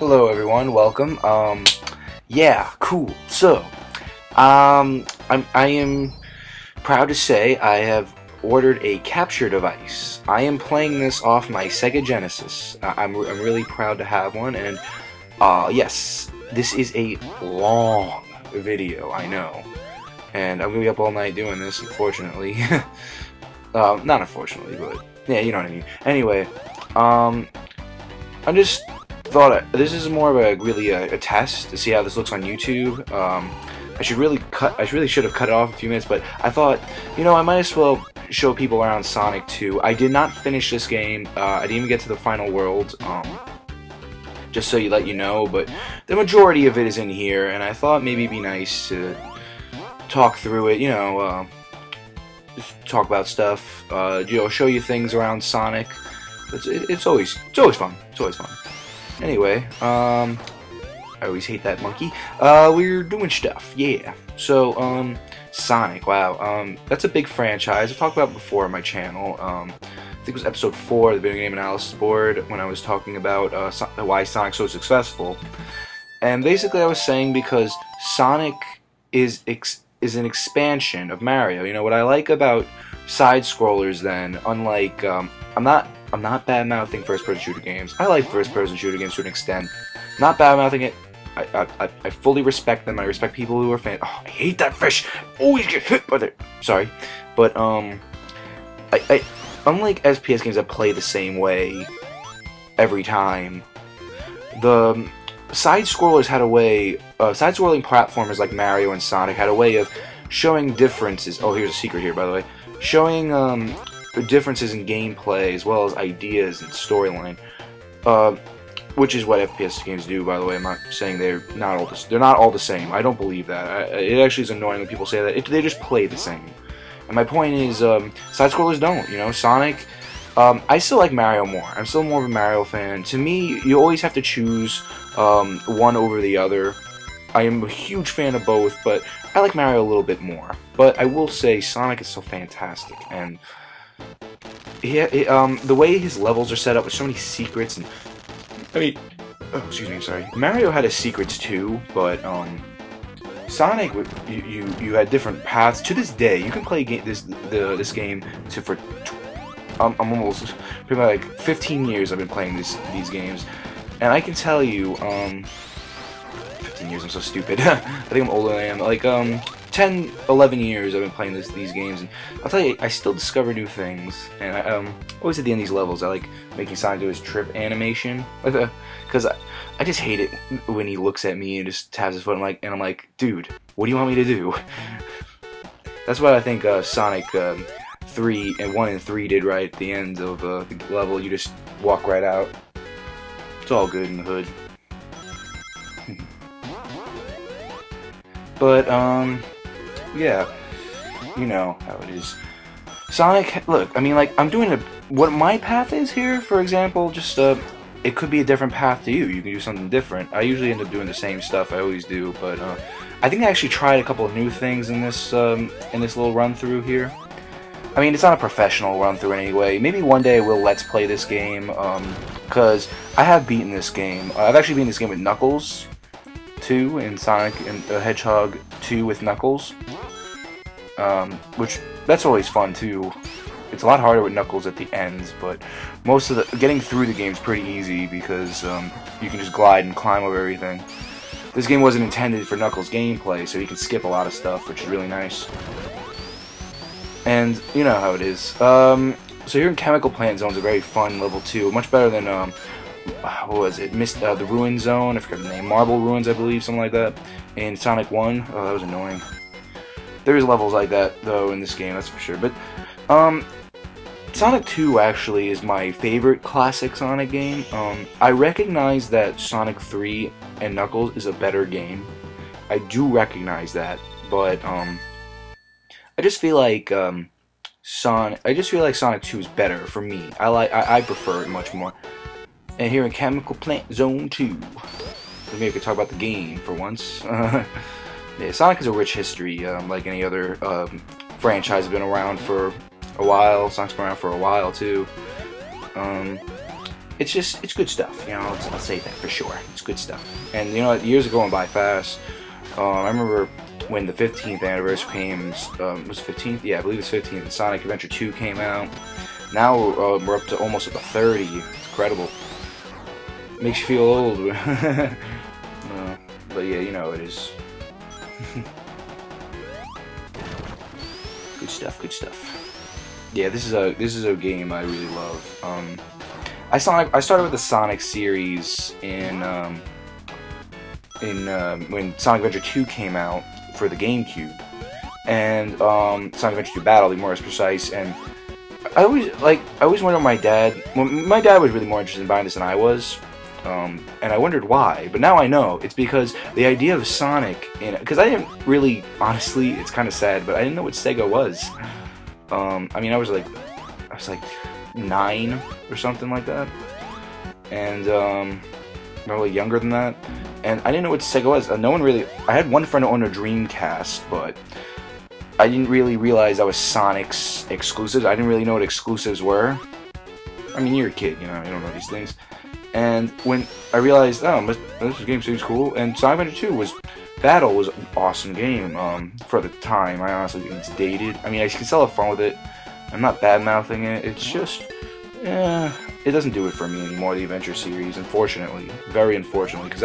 Hello everyone, welcome. Yeah, cool. So, I am proud to say I have ordered a capture device. I am playing this off my Sega Genesis. I'm really proud to have one, and yes, this is a long video, I know. And I'm gonna be up all night doing this, unfortunately. Not unfortunately, but yeah, you know what I mean. Anyway, I just thought this is more of a test to see how this looks on YouTube. I really should have cut it off a few minutes, but I thought, you know, I might as well show people around Sonic 2. I did not finish this game. I didn't even get to the final world. Just so let you know, but the majority of it is in here, and I thought maybe it'd be nice to talk through it. You know, just talk about stuff. You know, show you things around Sonic. It's always fun. It's always fun. Anyway, I always hate that monkey. We're doing stuff, yeah. So, Sonic, wow, that's a big franchise. I've talked about it before on my channel. I think it was episode 4 of the video game analysis board when I was talking about why Sonic's so successful. And basically I was saying because Sonic is an expansion of Mario. You know, what I like about side-scrollers then, unlike, I'm not bad-mouthing first-person shooter games. I like first-person shooter games to an extent. Not bad-mouthing it. I fully respect them. I respect people who are fans. Oh, I hate that fish. Always get hit by it. Sorry, but unlike FPS games that play the same way every time, the side-scrollers had a way. Side-scrolling platformers like Mario and Sonic had a way of showing differences. Oh, here's a secret here, by the way. Showing the differences in gameplay as well as ideas and storyline, which is what FPS games do, by the way. I'm not saying they're not all the same. I don't believe that. It actually is annoying when people say that. They just play the same. And my point is, side-scrollers don't. You know, Sonic. I still like Mario more. I'm still more of a Mario fan. To me, you always have to choose one over the other. I am a huge fan of both, but I like Mario a little bit more. But I will say, Sonic is so fantastic, and the way his levels are set up with so many secrets, and I mean, oh, excuse me, I'm sorry. Mario had his secrets too, but Sonic, you had different paths. To this day, you can play this game for I'm almost pretty much like 15 years. I've been playing these games, and I can tell you, 15 years. I'm so stupid. I think I'm older than I am. Like 10, 11 years I've been playing these games, and I'll tell you, I still discover new things. And I always at the end of these levels, I like making Sonic do his trip animation, because I just hate it when he looks at me and just taps his foot, and I'm like, dude, what do you want me to do? That's what I think Sonic 3 and 1 and 3 did right at the end of the level. You just walk right out. It's all good in the hood. But yeah, you know how it is. Sonic, look, I mean, like, I'm doing what my path is here, for example, just, it could be a different path to you. You can do something different. I usually end up doing the same stuff I always do, but, I think I actually tried a couple of new things in this little run-through here. I mean, it's not a professional run-through anyway. Maybe one day I will Let's Play this game, because I have beaten this game. I've actually beaten this game with Knuckles 2 in Sonic and Hedgehog 2 with Knuckles, which that's always fun too. It's a lot harder with Knuckles at the ends, but most of getting through the game is pretty easy because you can just glide and climb over everything. This game wasn't intended for Knuckles gameplay, so you can skip a lot of stuff, which is really nice. And you know how it is. So here in Chemical Plant Zone's a very fun level 2, much better than what was it? The Ruin Zone, I forgot the name. Marble Ruins, I believe, something like that. In Sonic 1, oh, that was annoying. There's levels like that, though, in this game, that's for sure. But, Sonic 2 actually is my favorite classic Sonic game. I recognize that Sonic 3 and Knuckles is a better game. I do recognize that, but, I just feel like, Sonic 2 is better for me. I prefer it much more. And here in Chemical Plant Zone 2, maybe we could talk about the game for once. Yeah, Sonic has a rich history, like any other franchise. Has been around for a while. Sonic's been around for a while too. it's good stuff. You know, I'll say that for sure. It's good stuff. And you know, years are going by fast. I remember when the 15th anniversary came. Was it 15th? Yeah, I believe it's 15th. And Sonic Adventure 2 came out. Now we're up to almost at the 30. It's incredible. Makes you feel old. But yeah, you know it is. Good stuff. Good stuff. Yeah, this is a game I really love. I started with the Sonic series in when Sonic Adventure 2 came out for the GameCube, and Sonic Adventure 2 Battle, to be more precise. And I always wondered my dad. Well, my dad was really more interested in buying this than I was, and I wondered why. But now I know it's because the idea of Sonic in it. Because I didn't really, honestly, it's kind of sad, but I didn't know what Sega was. I mean, I was like 9 or something like that, and probably younger than that. And I didn't know what Sega was. No one really. I had one friend who owned a Dreamcast, but I didn't really realize that was Sonic's exclusives. I didn't really know what exclusives were. I mean, you're a kid, you know, you don't know these things. And when I realized, oh, this game seems cool, and Sonic Adventure 2 Battle was an awesome game for the time. I honestly think it's dated. I mean, I can still have fun with it. I'm not bad-mouthing it. It's just, it doesn't do it for me anymore, the Adventure series, unfortunately. Very unfortunately, because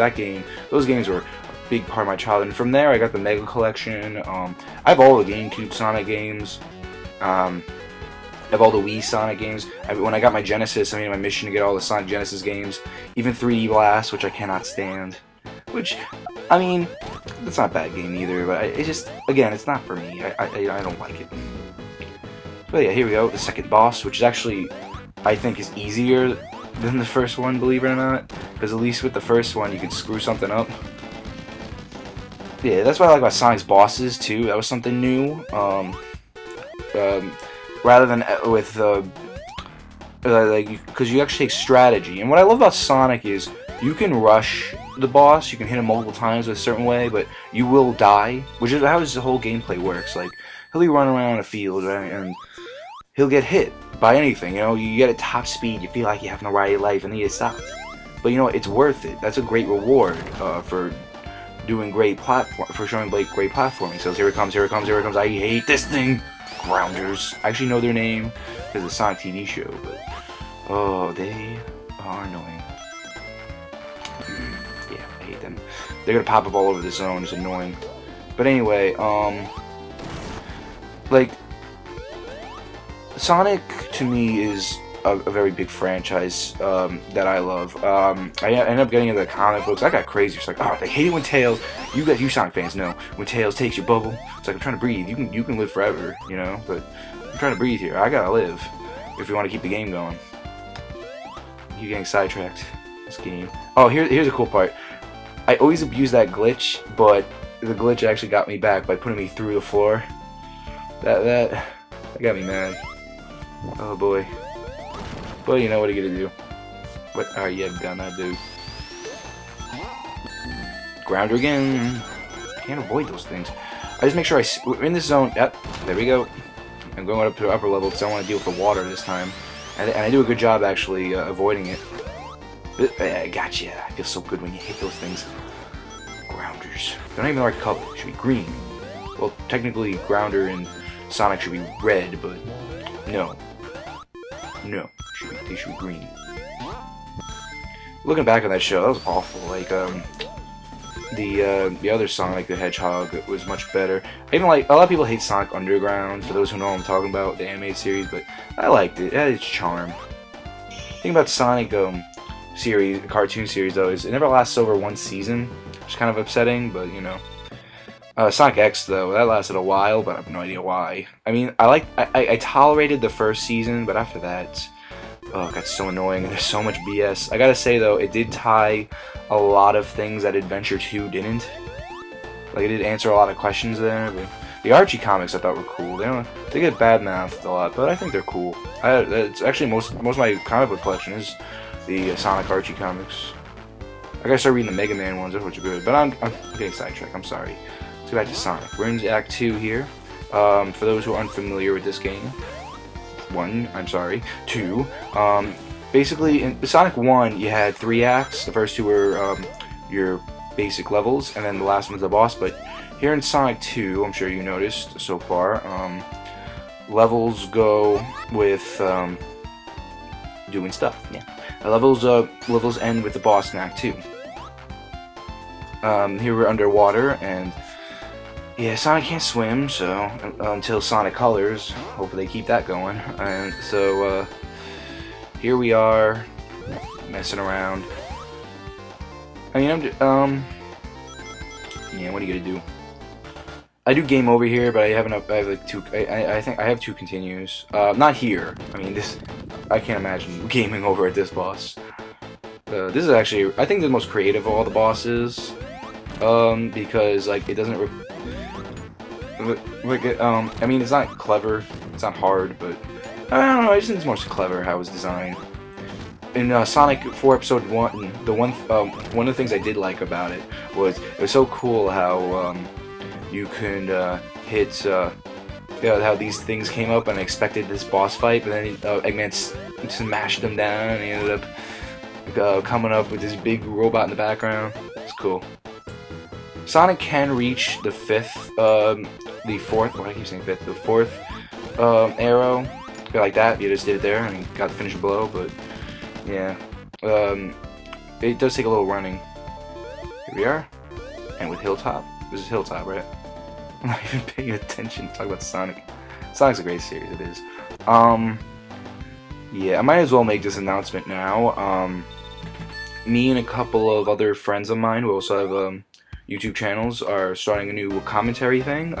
those games were a big part of my childhood. And from there, I got the Mega Collection. I have all the GameCube Sonic games. I have all the Wii Sonic games. When I got my Genesis, I made my mission to get all the Sonic Genesis games. Even 3D Blast, which I cannot stand. Which, I mean, that's not a bad game either, but it's just, again, it's not for me. I don't like it. But yeah, here we go, the second boss, which is actually, I think, is easier than the first one, believe it or not. Because at least with the first one, you can screw something up. Yeah, that's what I like about Sonic's bosses, too. That was something new. Rather than with, because you actually take strategy. And what I love about Sonic is you can rush the boss, you can hit him multiple times a certain way, but you will die, which is how his whole gameplay works. Like, he'll be running around a field, right, and he'll get hit by anything, you know, you get at top speed, you feel like you have no right life, and then you stop. But you know, it's worth it. That's a great reward for doing great showing Blake great platforming. So here it comes, here it comes, here it comes. I hate this thing. Grounders. I actually know their name because it's a Sonic TV show, but oh, they are annoying. Yeah, I hate them. They're gonna pop up all over the zone. It's annoying. But anyway, like, Sonic to me is a very big franchise that I love. I ended up getting into the comic books. I got crazy. It's like, oh, they hate it when Tails. You Sonic fans know when Tails takes your bubble. It's like, I'm trying to breathe. You can live forever, you know. But I'm trying to breathe here. I gotta live if we want to keep the game going. You're getting sidetracked. This game. Oh, here's a cool part. I always abuse that glitch, but the glitch actually got me back by putting me through the floor. That got me mad. Oh boy. Well, you know what are you gonna do? What are you gonna do? Grounder again. Can't avoid those things. I just make sure we're in this zone. Yep, there we go. I'm going up to the upper level because I want to deal with the water this time, and I do a good job actually avoiding it. I gotcha. I feel so good when you hit those things. Grounders. They're not even the right color. They should be green. Well, technically, Grounder and Sonic should be red, but no. No. They should be green. Looking back on that show, that was awful. Like, the other Sonic the Hedgehog was much better. Even like a lot of people hate Sonic Underground, for those who know what I'm talking about, the animated series, but I liked it. It had its charm. The thing about Sonic series, cartoon series though, is it never lasts over one season, which is kind of upsetting, but you know. Sonic X though, that lasted a while, but I have no idea why. I mean, I tolerated the first season, but after that, oh, it got so annoying, and there's so much BS. I gotta say though, it did tie a lot of things that Adventure 2 didn't. Like, it did answer a lot of questions there. But the Archie comics I thought were cool. They get bad-mouthed a lot, but I think they're cool. It's actually most of my comic book collection is the Sonic Archie comics. I gotta start reading the Mega Man ones, which are good. But I'm getting sidetracked. I'm sorry. Let's go back to Sonic. We're in Act 2 here. For those who are unfamiliar with this game. 1, I'm sorry. 2, basically in Sonic 1 you had 3 acts. The first 2 were your basic levels, and then the last one's the boss. But here in Sonic 2, I'm sure you noticed so far, levels go with doing stuff. Yeah, levels end with the boss in Act 2. Here we're underwater, and yeah, Sonic can't swim, so until Sonic Colors, hopefully they keep that going. And so here we are, messing around. I mean, yeah, what are you gonna do? I do game over here, but I have like 2. I think I have 2 continues. Not here. I mean, I can't imagine gaming over at this boss. This is actually, I think, the most creative of all the bosses. Because like it doesn't. I mean, it's not clever. It's not hard, but I don't know. I just think it's more clever how it was designed. In Sonic 4 Episode 1, one of the things I did like about it was so cool how you can hit how these things came up, and I expected this boss fight, but then Eggman smashed them down, and he ended up coming up with this big robot in the background. It's cool. Sonic can reach the 4th, what I keep saying 5th, the 4th arrow, like that. You just did it there and got the finishing blow, but yeah, it does take a little running. Here we are, and with Hilltop. This is Hilltop, right? I'm not even paying attention. Talk about Sonic. Sonic's a great series. It is. Yeah, I might as well make this announcement now. Me and a couple of other friends of mine who also have YouTube channels are starting a new commentary thing.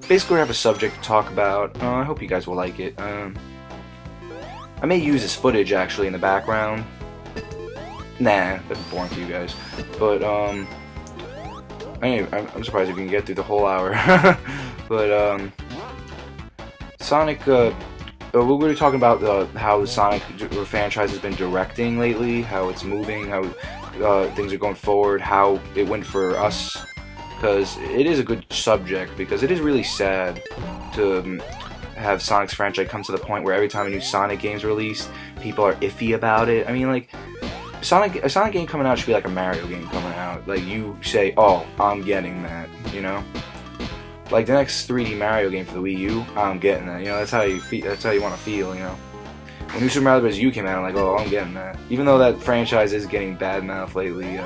Basically, we have a subject to talk about. I hope you guys will like it. I may use this footage actually in the background. Nah, that'd be boring for you guys. But anyway, I'm surprised if you can get through the whole hour. But Sonic. We were talking about how the Sonic franchise has been directing lately, how it's moving, how things are going forward, how it went for us, because it is a good subject, because it is really sad to have Sonic's franchise come to the point where every time a new Sonic game's released, people are iffy about it. I mean, like, a Sonic game coming out should be like a Mario game coming out. Like, you say, oh, I'm getting that, you know? Like, the next 3D Mario game for the Wii U, I'm getting that, you know? That's how you feel, that's how you want to feel, you know? When New Super Mario Bros. U came out, I'm like, oh, I'm getting that. Even though that franchise is getting bad mouth lately,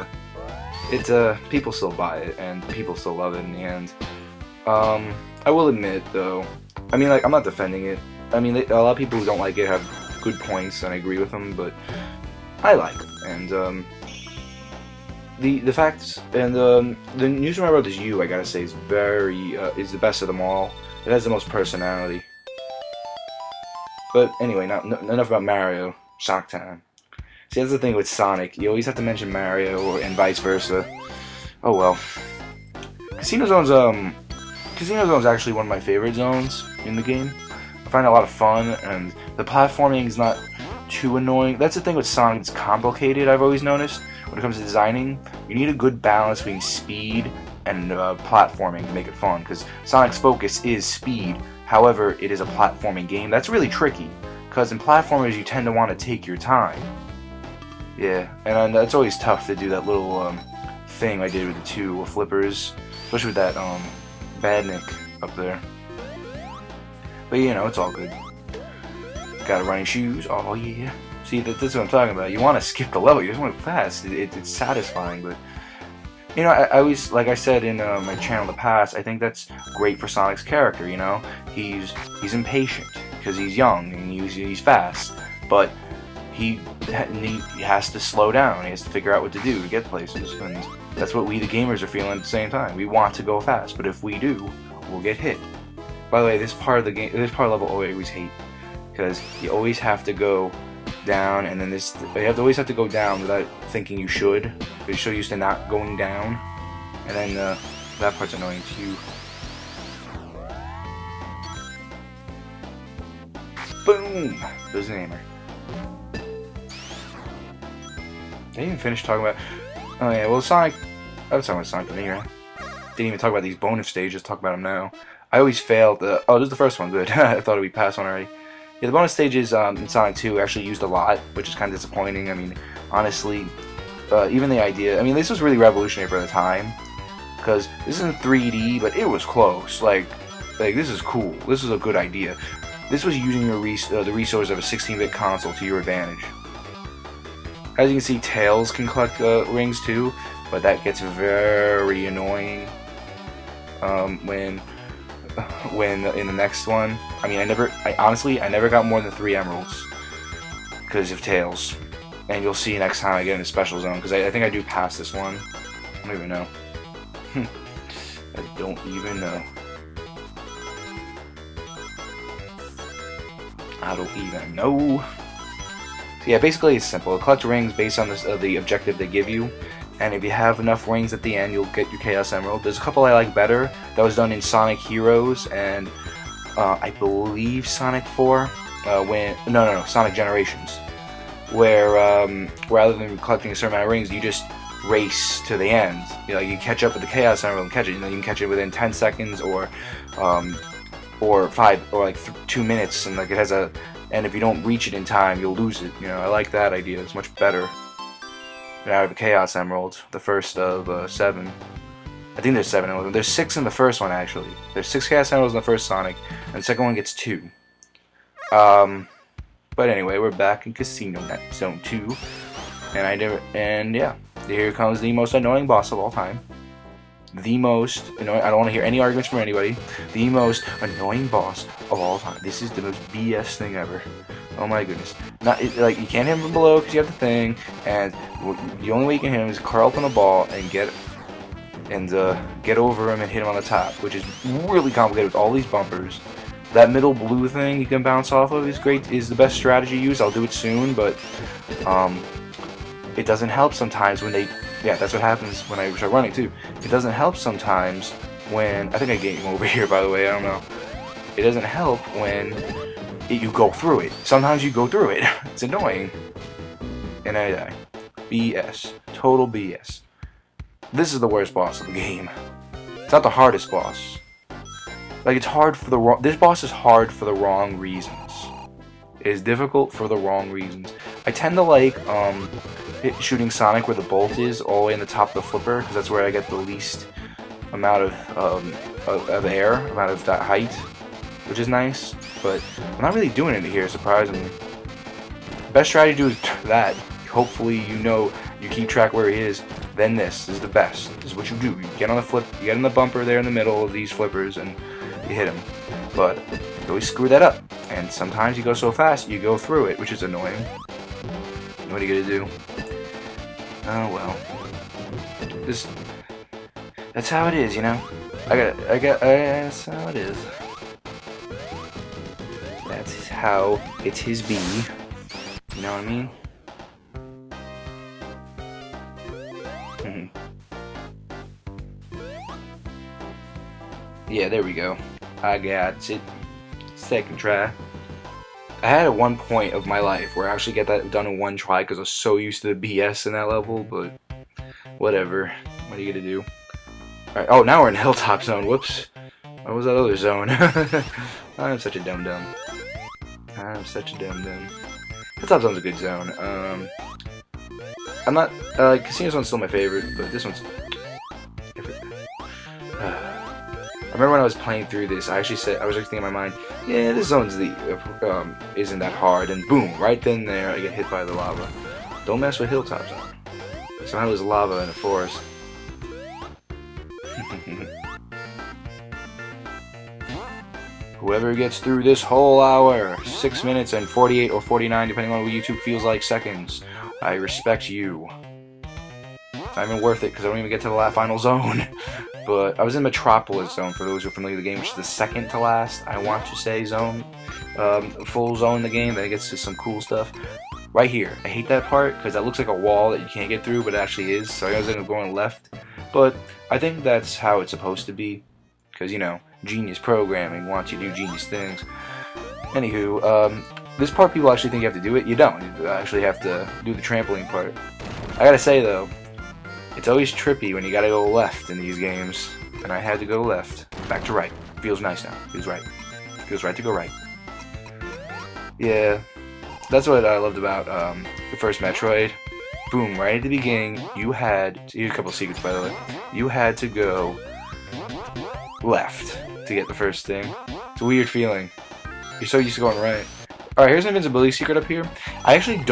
people still buy it, and people still love it in the end. I will admit, though, I mean, like, I'm not defending it. I mean, a lot of people who don't like it have good points, and I agree with them, but I like it. And, the facts, and the New Super Mario Bros. U, I gotta say, is is the best of them all. It has the most personality. But anyway, enough about Mario. Shock time. See, that's the thing with Sonic. You always have to mention Mario, and vice versa. Oh well. Casino Zone's actually one of my favorite zones in the game. I find it a lot of fun, and the platforming is not too annoying. That's the thing with Sonic. It's complicated, I've always noticed. When it comes to designing, you need a good balance between speed and platforming to make it fun, because Sonic's focus is speed. However, it is a platforming game. That's really tricky, because in platformers you tend to want to take your time. Yeah, and that's always tough to do that little thing I did with the 2 flippers, especially with that Badnik up there. But you know, it's all good. Got running shoes. Oh yeah. See, that's what I'm talking about. You want to skip the level. You just want to go fast. It's satisfying, but you know, I always, like I said in my channel in the past, I think that's great for Sonic's character. You know, he's impatient because he's young and he's fast, but he has to slow down. He has to figure out what to do to get places, and that's what we, the gamers, are feeling at the same time. We want to go fast, but if we do, we'll get hit. By the way, this part of the game, this part of the level, I always hate, because you always have to go down, and then you always have to go down without thinking you should. You're so used to not going down, and then that part's annoying too. Boom! There's an aimer. Did I even finish talking about? Oh yeah, well Sonic. I was talking about Sonic Mania. Didn't even talk about these bonus stages. Talk about them now. I always failed. Oh, this is the first one. Good. I thought we passed on already. Yeah, the bonus stages in Sonic 2 actually used a lot, which is kind of disappointing. I mean, honestly, even the idea, I mean, this was really revolutionary for the time, because this isn't 3D, but it was close. Like this is cool. This is a good idea. This was using the resource of a 16-bit console to your advantage. As you can see, Tails can collect rings too, but that gets very annoying when in the next one. I mean, honestly, I never got more than 3 emeralds because of Tails. And you'll see next time I get in a special zone, because I think I do pass this one. I don't even know. I don't even know. I don't even know. So yeah, basically it's simple. Collect rings based on the objective they give you, and if you have enough rings at the end, you'll get your Chaos Emerald. There's a couple I like better that was done in Sonic Heroes and I believe Sonic 4. No, Sonic Generations, where rather than collecting a certain amount of rings, you just race to the end. You know, you catch up with the Chaos Emerald and catch it. You know, you can catch it within 10 seconds or 5 or like 2 minutes, and like it has a. And if you don't reach it in time, you'll lose it. You know, I like that idea. It's much better. Now I have a Chaos Emerald, the first of 7. I think there's 7 of them. There's 6 in the first one, actually. There's 6 Chaos Emeralds in the first Sonic, and the second one gets 2. But anyway, we're back in Casino Zone 2, and yeah, here comes the most annoying boss of all time. The most annoying. I don't want to hear any arguments from anybody. The most annoying boss of all time. This is the most BS thing ever. Oh my goodness. Like you can't hit him from below because you have the thing, and the only way you can hit him is curl up on the ball and get over him and hit him on the top, which is really complicated with all these bumpers. That middle blue thing you can bounce off of is great. Is the best strategy used. I'll do it soon, but it doesn't help sometimes when they. Yeah, that's what happens when I start running too. It doesn't help sometimes when I think I game over here. By the way, I don't know. It doesn't help when you go through it. Sometimes you go through it. It's annoying, and I die. BS. Total BS. This is the worst boss of the game. It's not the hardest boss. Like it's hard for the wrong. This boss is hard for the wrong reasons. It is difficult for the wrong reasons. I tend to like shooting Sonic where the bolt is, all the way in the top of the flipper, because that's where I get the least amount of air, amount of that height, which is nice. But I'm not really doing it here, surprisingly. Best strategy to do is that. Hopefully, you keep track where he is. Then this is the best. This is what you do. You get on the flip, you get in the bumper there in the middle of these flippers, and you hit him. But you always screw that up. And sometimes you go so fast, you go through it, which is annoying. What are you gonna do? Oh well. That's how it is, you know. That's how it is. That's how it is be. You know what I mean? Yeah, there we go. I got it. Second try. I had at one point of my life where I actually get that done in one try because I was so used to the BS in that level, but whatever. What are you gonna do? Alright, oh, now we're in Hilltop Zone. Whoops. What was that other zone? I'm such a dum-dum. I'm such a dum-dum. Hilltop Zone's a good zone. I'm not... Casino Zone's still my favorite, but this one's... I remember when I was playing through this, I was actually thinking in my mind, yeah, this zone's isn't that hard, and boom, right then there, I get hit by the lava. Don't mess with Hilltop Zone. Somehow there's lava in a forest. Whoever gets through this whole hour, 6 minutes and 48 or 49, depending on what YouTube feels like seconds, I respect you. It's not even worth it, because I don't even get to the final zone. But I was in Metropolis Zone, for those who are familiar with the game, which is the second to last, I want to say, zone. Full zone in the game, then it gets to some cool stuff. Right here. I hate that part, because that looks like a wall that you can't get through, but it actually is, so I was ended up going left. But I think that's how it's supposed to be, because, you know, genius programming wants you to do genius things. Anywho, this part people actually think you have to do it. You don't. You actually have to do the trampoline part. I gotta say, though, it's always trippy when you gotta go left in these games, and I had to go left. Back to right. Feels nice now. Feels right. Feels right to go right. Yeah, that's what I loved about the first Metroid. Boom, right at the beginning, you had, here's a couple of secrets by the way, you had to go left to get the first thing. It's a weird feeling. You're so used to going right. Alright, here's an invincibility secret up here. I actually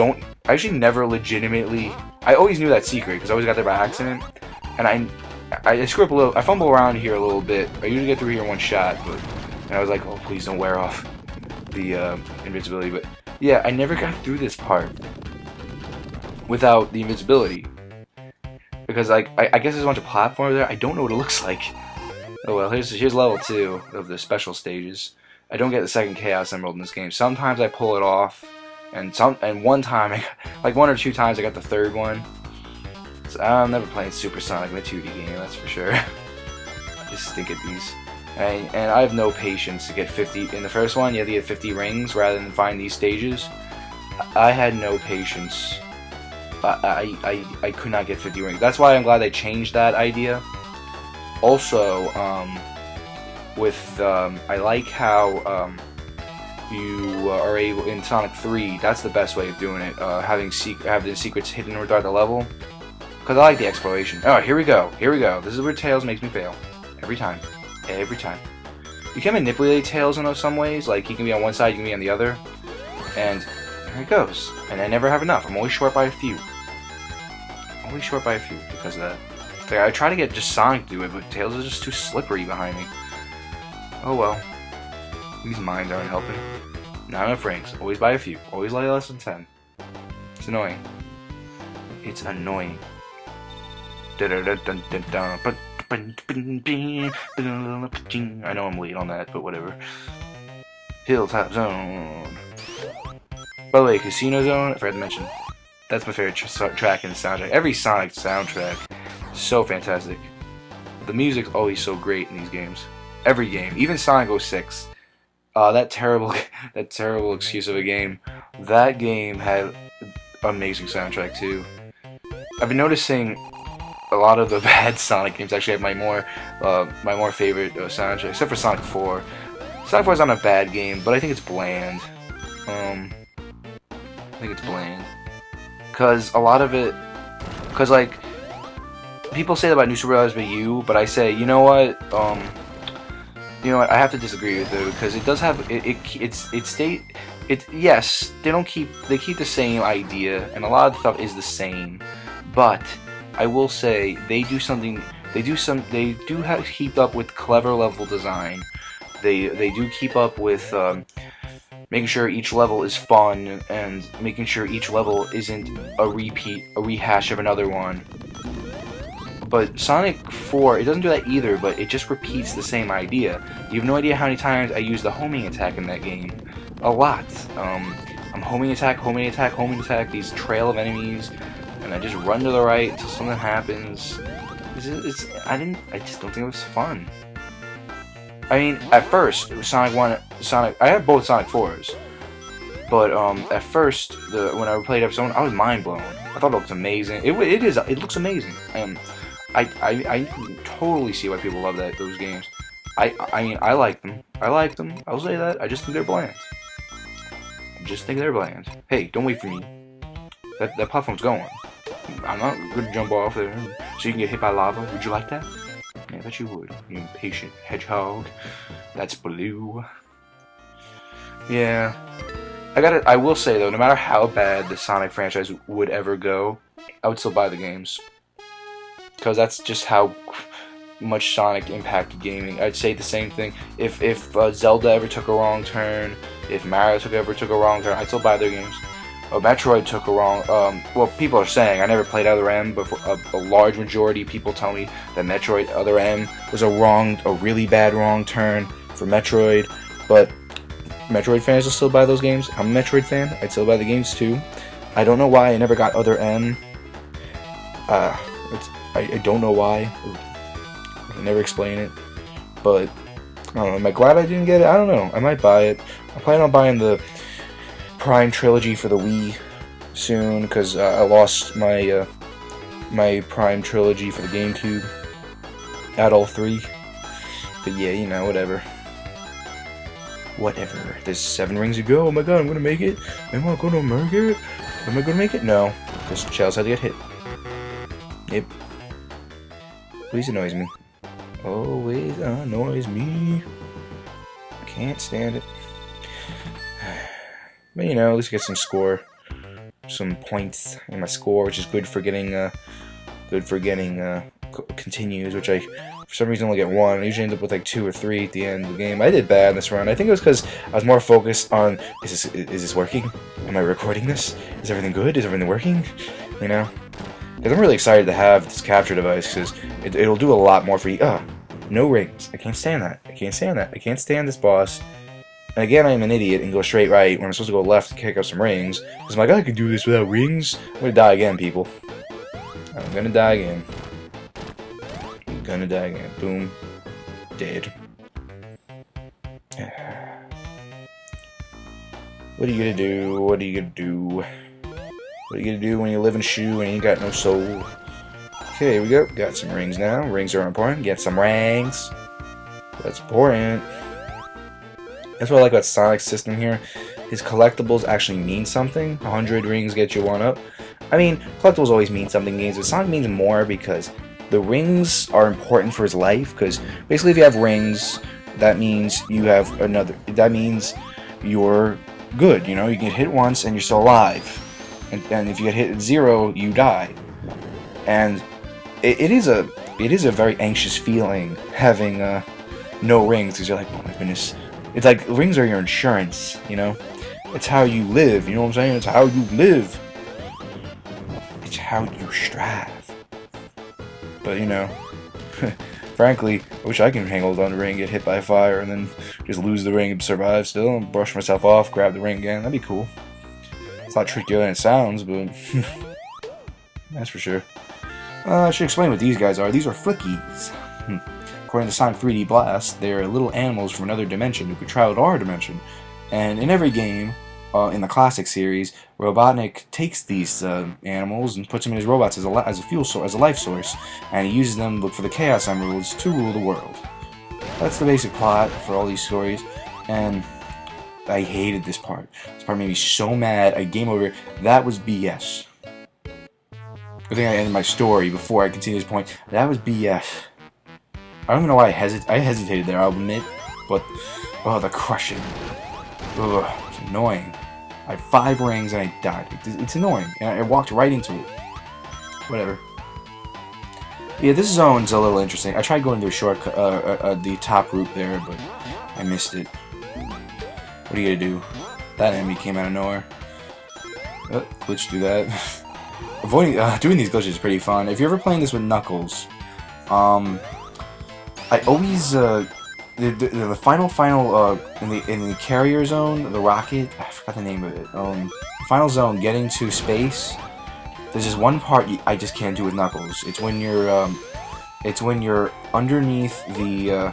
never legitimately, I always knew that secret, because I always got there by accident, and I screw up a little, I fumble around here a little bit. I usually get through here in one shot, but, and I was like, oh please don't wear off the invincibility, but yeah, I never got through this part without the invincibility. Because like I guess there's a bunch of platforms there. I don't know what it looks like. Oh well, here's level 2 of the special stages. I don't get the second Chaos Emerald in this game. Sometimes I pull it off, and one time, like 1 or 2 times, I got the third one. So I'm never playing Super Sonic in a 2D game, that's for sure. I just stink at these. And I have no patience to get 50 in the first one. You have to get 50 rings rather than find these stages. I had no patience. I could not get 50 rings. That's why I'm glad they changed that idea. Also, I like how you are able in Sonic 3. That's the best way of doing it. Having the secrets hidden throughout the level. Because I like the exploration. Oh, here we go. Here we go. This is where Tails makes me fail. Every time. Every time. You can manipulate Tails in some ways. Like, he can be on one side, you can be on the other. And there it goes. And I never have enough. I'm always short by a few. Always short by a few because of that. Like, I try to get just Sonic to do it, but Tails is just too slippery behind me. Oh well. These mines aren't helping. Not enough rings. Always by a few. Always like less than 10. It's annoying. It's annoying. I know I'm late on that, but whatever. Hilltop Zone. By the way, Casino Zone, I forgot to mention. That's my favorite track in the soundtrack. Every Sonic soundtrack is so fantastic. The music's always so great in these games. Every game, even Sonic 06. That terrible excuse of a game. That game had amazing soundtrack too. I've been noticing a lot of the bad Sonic games actually have my more favorite soundtrack, except for Sonic 4. Sonic 4 is not a bad game, but I think it's bland. I think it's bland. Cause a lot of it, like, people say that about New Super Mario Bros. U, but I say, you know what, I have to disagree with it because it does have yes, they keep the same idea, and a lot of the stuff is the same, but I will say they do keep up with clever level design. They do keep up with making sure each level is fun and making sure each level isn't a rehash of another one. But Sonic 4, it doesn't do that either, but it just repeats the same idea. You have no idea how many times I use the homing attack in that game. A lot. I'm homing attack, these trail of enemies, and I just run to the right until something happens. I just don't think it was fun. I mean, at first, it was Sonic 1, I have both Sonic 4s, but at first, when I played episode 1, I was mind blown. I thought it looked amazing. It looks amazing. I totally see why people love those games. I mean, I like them. I'll say that. I just think they're bland. Hey, don't wait for me. That platform's going. I'm not gonna jump off there so you can get hit by lava. Would you like that? Yeah, I bet you would. You impatient hedgehog. That's blue. Yeah. I will say though, no matter how bad the Sonic franchise would ever go, I would still buy the games. Because that's just how much Sonic impacted gaming. I'd say the same thing. If Zelda ever took a wrong turn, if Mario ever took a wrong turn, I'd still buy their games. Metroid took a wrong, well, people are saying, I never played Other M, but a large majority of people tell me that Metroid Other M was a really bad wrong turn for Metroid, but Metroid fans will still buy those games. I'm a Metroid fan, I'd still buy the games too. I don't know why I never got Other M. I don't know why. I can never explain it, but I don't know, am I glad I didn't get it? I don't know, I might buy it. I plan on buying the Prime Trilogy for the Wii soon, because I lost my my Prime Trilogy for the GameCube at all 3. But yeah, you know, whatever. whatever. There's 7 rings to go. Oh my god, I'm gonna make it. Am I gonna make it? Am I gonna make it? No, because shells had to get hit. Yep. Please annoys me. Always annoys me. Can't stand it. But you know, at least get some score, some points in my score, which is good for getting continues, which I for some reason only get 1. I usually end up with like 2 or 3 at the end of the game. I did bad in this run. I think it was because I was more focused on is this working? Am I recording this? Is everything good? Is everything working? You know, because I'm really excited to have this capture device because it'll do a lot more for you. No rings. I can't stand that. I can't stand that. I can't stand this boss. And again, I'm an idiot and go straight right when I'm supposed to go left to kick up some rings. Because I'm like, I can do this without rings. I'm gonna die again, people. I'm gonna die again. I'm gonna die again. Boom. Dead. What are you gonna do? What are you gonna do? What are you gonna do when you live in a shoe and you ain't got no soul? Okay, here we go. Got some rings now. Rings are important. Get some rings. That's important. That's what I like about Sonic's system here. His collectibles actually mean something. 100 rings get you 1 up. I mean, collectibles always mean something in games, but Sonic means more because the rings are important for his life. Because basically, if you have rings, that means you have another. That means you're good. You know, you get hit once and you're still alive. And if you get hit at 0, you die. And it is a very anxious feeling having no rings because you're like, oh my goodness. It's like rings are your insurance, you know? It's how you live, you know what I'm saying? It's how you live. It's how you strive. But, you know, frankly, I wish I can hang hold on the ring, get hit by fire, and then just lose the ring and survive still, and brush myself off, grab the ring again. That'd be cool. It's not trickier than it sounds, but that's for sure. I should explain what these guys are. These are flickies. According to Sonic 3D Blast, they're little animals from another dimension who could travel to our dimension. And in every game, in the classic series, Robotnik takes these animals and puts them in his robots as a fuel source, as a life source, and he uses them for the Chaos Emeralds to rule the world. That's the basic plot for all these stories, and I hated this part. This part made me so mad. I game over. That was BS. I think I ended my story before I continue this point. That was BS. I don't even know why I hesitated there, I'll admit, but oh, the crushing. Ugh, it's annoying. I had 5 rings and I died. It's annoying, and I walked right into it. Whatever. Yeah, this zone's a little interesting. I tried going through a shortcut, the top route there, but I missed it. What are you gonna do? That enemy came out of nowhere. Oh, glitch through that. Doing these glitches is pretty fun. If you're ever playing this with Knuckles, I always the final in the carrier zone, the rocket, I forgot the name of it. The final zone, getting to space. There's just one part I just can't do with Knuckles. It's when you're underneath the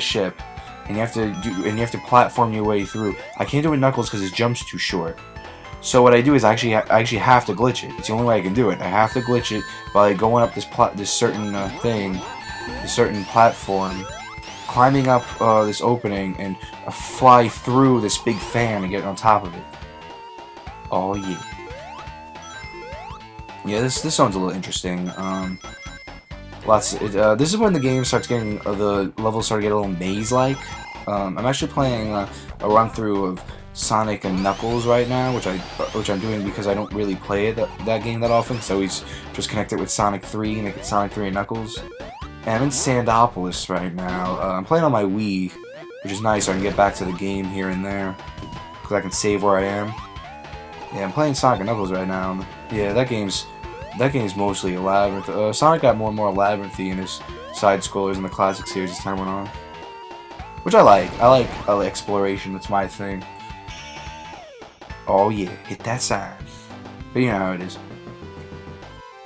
ship, and you have to platform your way through. I can't do it with Knuckles because his jump's too short. So what I do is I actually have to glitch it. It's the only way I can do it. I have to glitch it by going up this certain thing. A certain platform, climbing up this opening, and fly through this big fan and get on top of it. Oh yeah. Yeah, this sounds a little interesting. This is when the game starts getting the levels start to get a little maze-like. I'm actually playing a run through of Sonic and Knuckles right now, which I'm doing because I don't really play that game that often. So he's just connected with Sonic 3, make it Sonic 3 and Knuckles. And I'm in Sandopolis right now. I'm playing on my Wii, which is nice, so I can get back to the game here and there, because I can save where I am. Yeah, I'm playing Sonic and Knuckles right now. Yeah, that game's mostly a labyrinth. Sonic got more and more labyrinthy in his side scrollers in the classic series as time went on, which I like. I like exploration. That's my thing. Oh yeah, hit that sign. But you know how it is.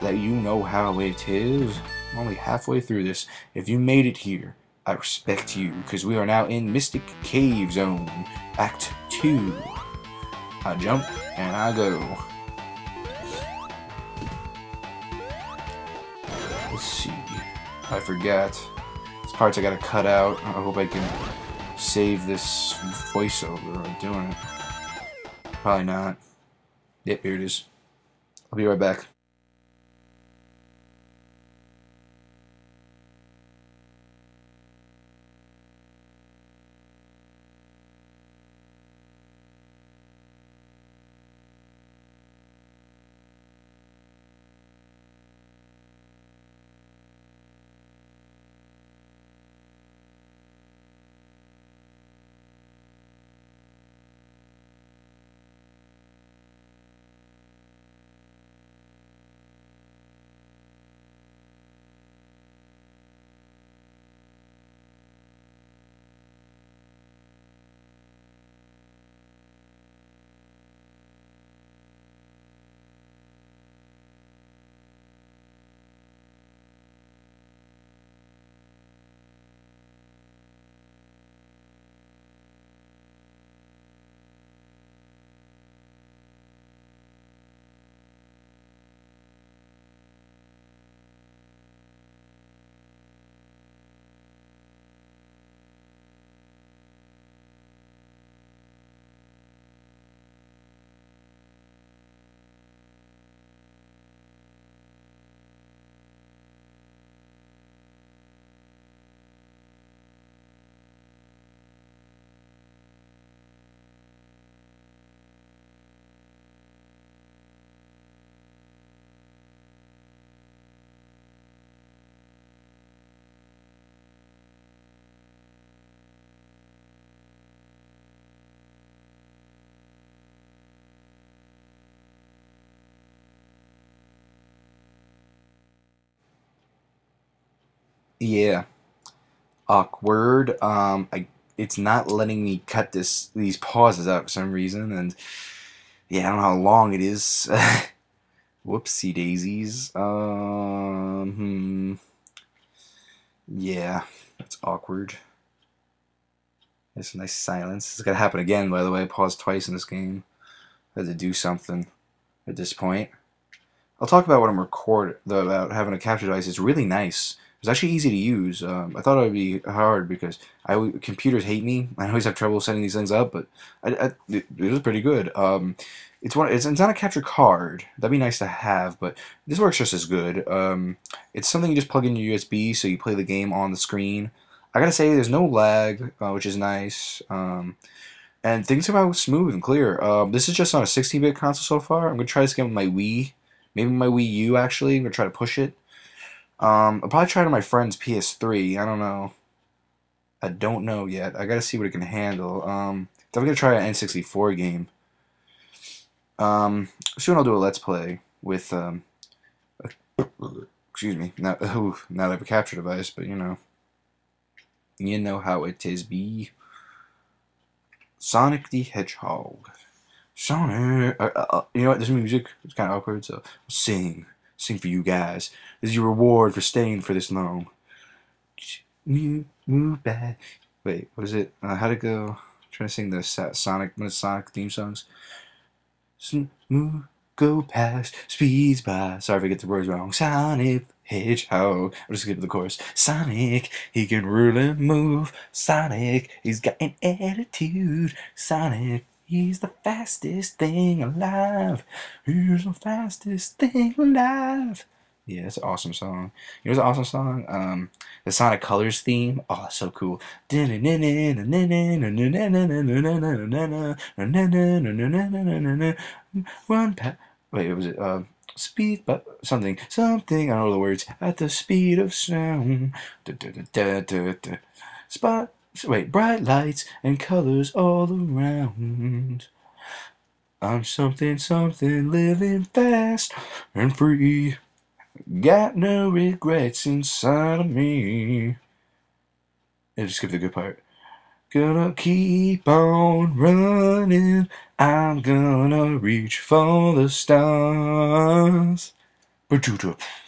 That you know how it is. I'm only halfway through this. If you made it here, I respect you, because we are now in Mystic Cave Zone, Act 2. I jump, and I go. Let's see. I forgot. This part's I gotta cut out. I hope I can save this voiceover of doing it. Probably not. Yep, here it is. I'll be right back. Yeah, awkward. It's not letting me cut these pauses out for some reason, and yeah, I don't know how long it is. Whoopsie daisies. Yeah, that's awkward. There's a nice silence. It's gonna happen again, by the way. I paused twice in this game. I had to do something at this point. I'll talk about what I'm about having a capture device. It's really nice. It's actually easy to use. I thought it would be hard because computers hate me. I always have trouble setting these things up, but it was pretty good. It's not a capture card. That'd be nice to have, but this works just as good. It's something you just plug in your USB, so you play the game on the screen. I gotta say, there's no lag, which is nice. And things come out smooth and clear. This is just on a 16-bit console so far. I'm gonna try this again with my Wii. Maybe my Wii U, actually. I'm gonna try to push it. I'll probably try it on my friend's PS3. I don't know. I don't know yet. I gotta see what it can handle. I'm gonna try an N64 game. Soon I'll do a Let's Play with, excuse me, not that I have a capture device, but you know how it is be. Sonic the Hedgehog. Sonic. You know what? This music is kind of awkward, so I'll sing for you guys. This is your reward for staying for this long. Move back. Wait, what is it? How'd it go? I'm trying to sing the Sonic theme songs. Move, go past, speeds by. Sorry if I get the words wrong. Sonic Hedgehog. I'm just skipping the chorus. Sonic, he can really move. Sonic, he's got an attitude. Sonic, he's the fastest thing alive. He's the fastest thing alive. Yeah, it's an awesome song. You know, it's an awesome song. The Sonic Colors theme. Oh, that's so cool. Run past. Wait, what was it? Speed, but something. I don't know the words. At the speed of sound. Spot. Wait, bright lights and colors all around. I'm something, living fast and free. Got no regrets inside of me. I just skip the good part. Gonna keep on running. I'm gonna reach for the stars.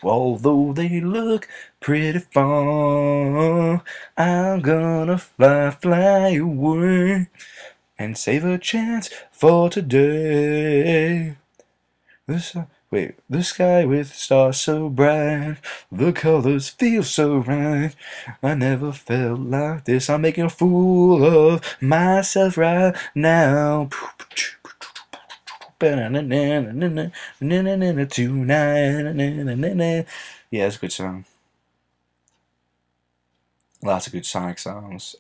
Although they look pretty far, I'm gonna fly away and save a chance for today. Wait, the sky with stars so bright, the colors feel so right. I never felt like this. I'm making a fool of myself right now. Tonight. Yeah, it's a good song. Lots of good Sonic songs.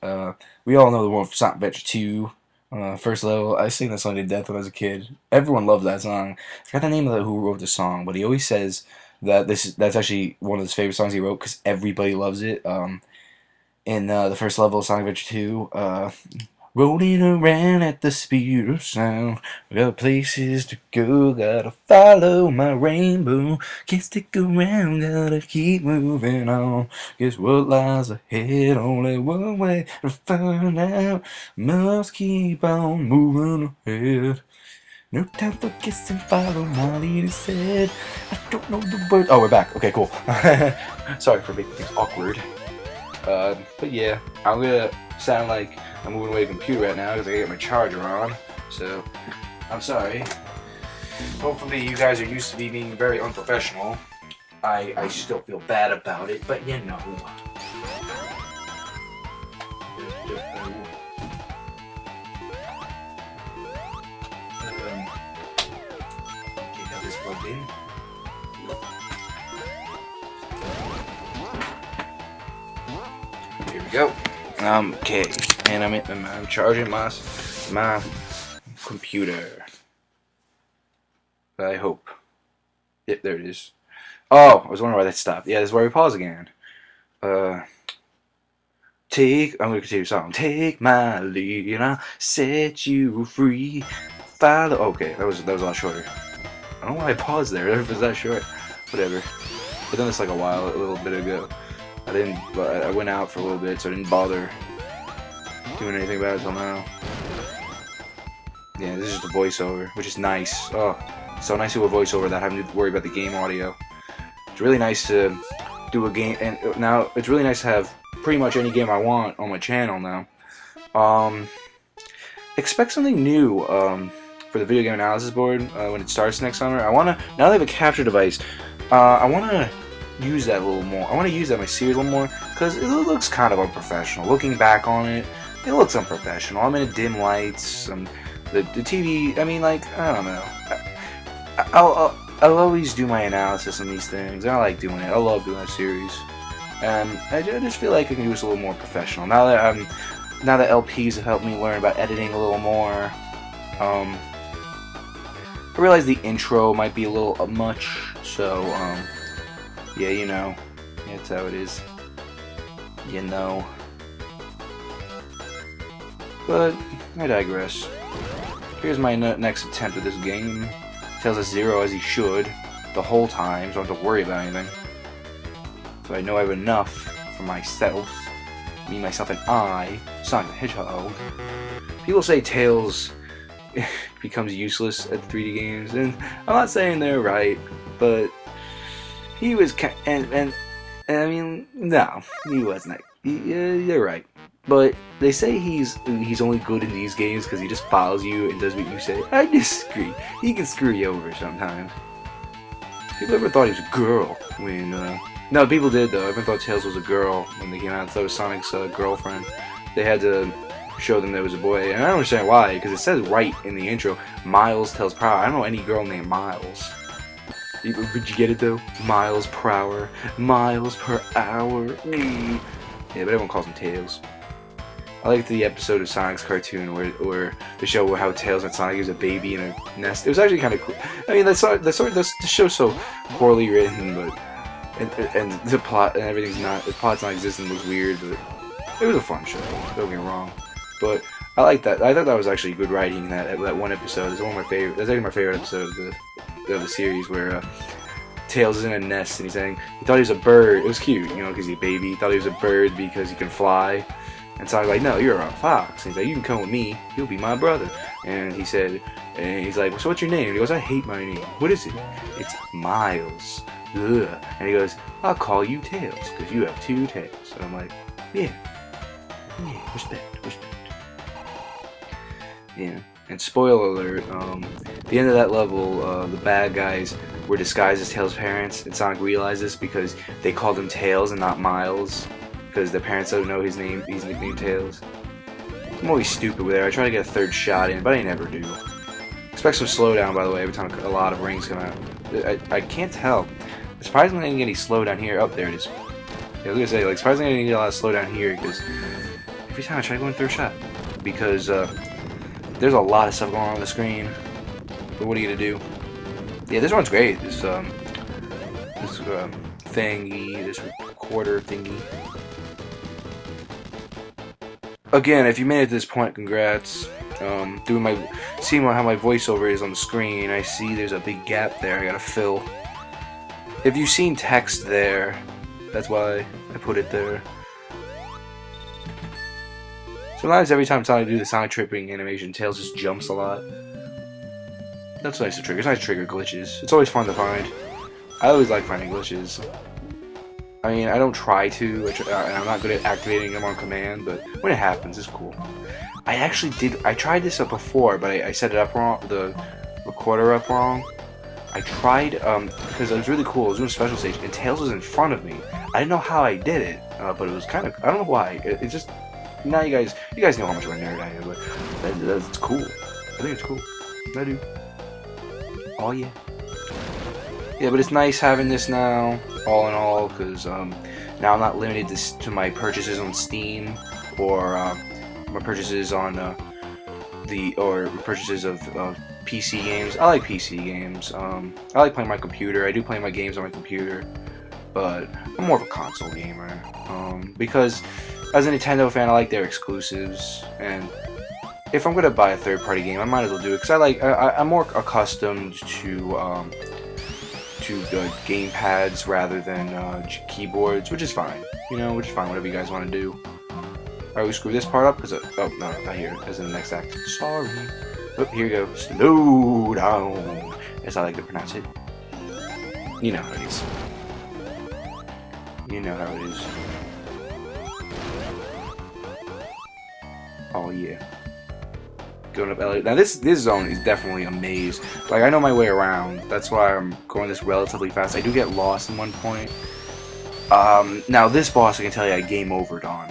We all know the one from Sonic Adventure 2. First level, I sing that song to death when I was a kid. Everyone loved that song. I forgot the name of who wrote the song, but he always says that that's actually one of his favorite songs he wrote because everybody loves it. In the first level of Sonic Adventure 2, rolling around at the speed of sound, got places to go, gotta follow my rainbow, can't stick around, gotta keep moving on, guess what lies ahead, only one way to find out, must keep on moving ahead. No time for kissing, follow my lead, said. I don't know the words. Oh, we're back. Okay, cool. Sorry for making things awkward. But yeah, I'm gonna sound like I'm moving away from the computer right now because I gotta get my charger on. So, I'm sorry. Hopefully you guys are used to me being very unprofessional. I still feel bad about it, but you know. Get this plugged in. Here we go. Okay, and I'm charging my computer. I hope. Yep, there it is. Oh, I was wondering why that stopped. Yeah, this is where we pause again. I'm gonna continue the song. Take my lead and I'll set you free. Follow. Okay, that was a lot shorter. I don't know why I paused there. If it was that short, whatever. I've done this like a little bit ago. I went out for a little bit, so I didn't bother doing anything about it until now. Yeah, this is just a voiceover, which is nice. Oh, so nice to do a voiceover without having to worry about the game audio. It's really nice to do a game, and now it's really nice to have pretty much any game I want on my channel now. Expect something new for the video game analysis board when it starts next summer. Now that I have a capture device, I wanna use that a little more. I want to use that in my series a little more because it looks kind of unprofessional. Looking back on it, it looks unprofessional. I'm in dim lights. The TV. I mean, like, I don't know. I'll always do my analysis on these things. I like doing it. I love doing that series, and I just feel like I can do this a little more professional now that LPs have helped me learn about editing a little more. I realize the intro might be a little much, so yeah, you know, that's how it is, you know. But I digress. Here's my next attempt at this game. Tells us 0 as he should the whole time, so I don't have to worry about anything. So I know I have enough for myself. Me, myself, and I, Sonic the Hedgehog. People say Tails becomes useless at the 3D games, and I'm not saying they're right, but he was and I mean, no, he wasn't. You're right, but they say he's only good in these games because he just follows you and does what you say. I disagree. He can screw you over sometimes. People ever thought he was a girl when? No, people did though. Everyone thought Tails was a girl when they came out. I thought it was Sonic's girlfriend. They had to show them that it was a boy, and I don't understand why, because it says right in the intro, Miles tells Prower. I don't know any girl named Miles. Did you get it though? Miles per hour. Miles per hour. Yeah, but everyone calls him Tails. I liked the episode of Sonic's cartoon where they show how Tails and Sonic is a baby in a nest. It was actually kind of cool. I mean, the show's so poorly written, but and the plot and everything's not, the plot's not existent, looks weird, but it was a fun show. Don't get me wrong. But I like that. I thought that was actually good writing in that one episode. It's one of my favorite. That's actually my favorite episode of the series, where Tails is in a nest and he's saying he thought he was a bird. It was cute, you know, because he's a baby. He thought he was a bird because he can fly. And Sonic's like, no, you're a fox. And he's like, you can come with me. You'll be my brother. And he said, and he's like, so what's your name? And he goes, I hate my name. What is it? It's Miles. Ugh. And he goes, I'll call you Tails because you have 2 tails. And I'm like, yeah, respect. Yeah. And spoiler alert, at the end of that level, the bad guys were disguised as Tails' parents, and Sonic realized this because they called him Tails and not Miles, because the parents don't know his name. He's nicknamed Tails. I'm always stupid with it. I try to get a third shot in, but I never do. Expect some slowdown, by the way, every time a lot of rings come out. I can't tell. Surprisingly, I didn't get any slowdown here. Oh, there it is. Yeah, I was gonna say, like, surprisingly, I didn't get a lot of slowdown here because every time I try to go in third shot, because there's a lot of stuff going on the screen. But what are you gonna do? Yeah, this one's great. This thingy, this recorder thingy. Again, if you made it to this point, congrats. Seeing how my voiceover is on the screen, I see there's a big gap there I gotta fill. If you've seen text there, that's why I put it there. Sometimes every time Sonic do the Sonic tripping animation, Tails just jumps a lot. That's nice to trigger. It's nice to trigger glitches. It's always fun to find. I always like finding glitches. I mean, I don't try to, and I'm not good at activating them on command, but when it happens, it's cool. I tried this up before, but I set it up wrong, the recorder up wrong. I tried, because it was really cool. I was doing a special stage, and Tails was in front of me. I didn't know how I did it, but it was kind of, I don't know why. It just, now you guys know how much of a nerd I am, but that's cool. I think it's cool. I do. Oh yeah. Yeah, but it's nice having this now, all in all, because now I'm not limited to my purchases on Steam or my purchases on purchases of PC games. I like PC games. I like playing my computer. I do play my games on my computer, but I'm more of a console gamer because as a Nintendo fan, I like their exclusives, and if I'm gonna buy a third-party game, I might as well do it because I'm more accustomed to game pads rather than keyboards, which is fine. You know, which is fine. Whatever you guys want to do. Alright, we screw this part up because oh no, not here. As in the next act. Sorry. Oh, here we go. Slow down, as I like to pronounce it. You know how it is. You know how it is. Oh yeah. Going up elevator. Now this zone is definitely a maze. Like I know my way around. That's why I'm going this relatively fast. I do get lost in one point. Now this boss I can tell you I game overed on.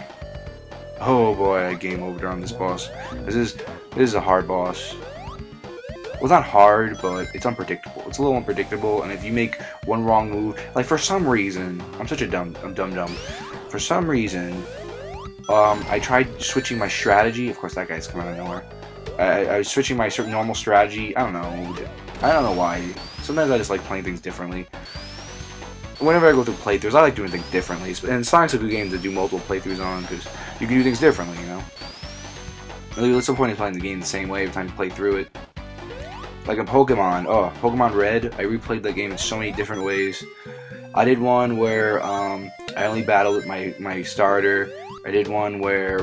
Oh boy, I game overed on this boss. This is a hard boss. Well, it's not hard, but it's unpredictable. It's a little unpredictable, and if you make one wrong move, like for some reason, I'm dumb. For some reason, I tried switching my strategy. Of course, that guy's coming out of nowhere. I was switching my normal strategy. I don't know why. Sometimes I just like playing things differently. Whenever I go through playthroughs, I like doing things differently. And Sonic's a good game to do multiple playthroughs on because you can do things differently, you know. Really, what's the point of playing the game the same way every time you play through it? Like in Pokemon, Pokemon Red, I replayed that game in so many different ways. I did one where I only battled with my starter. I did one where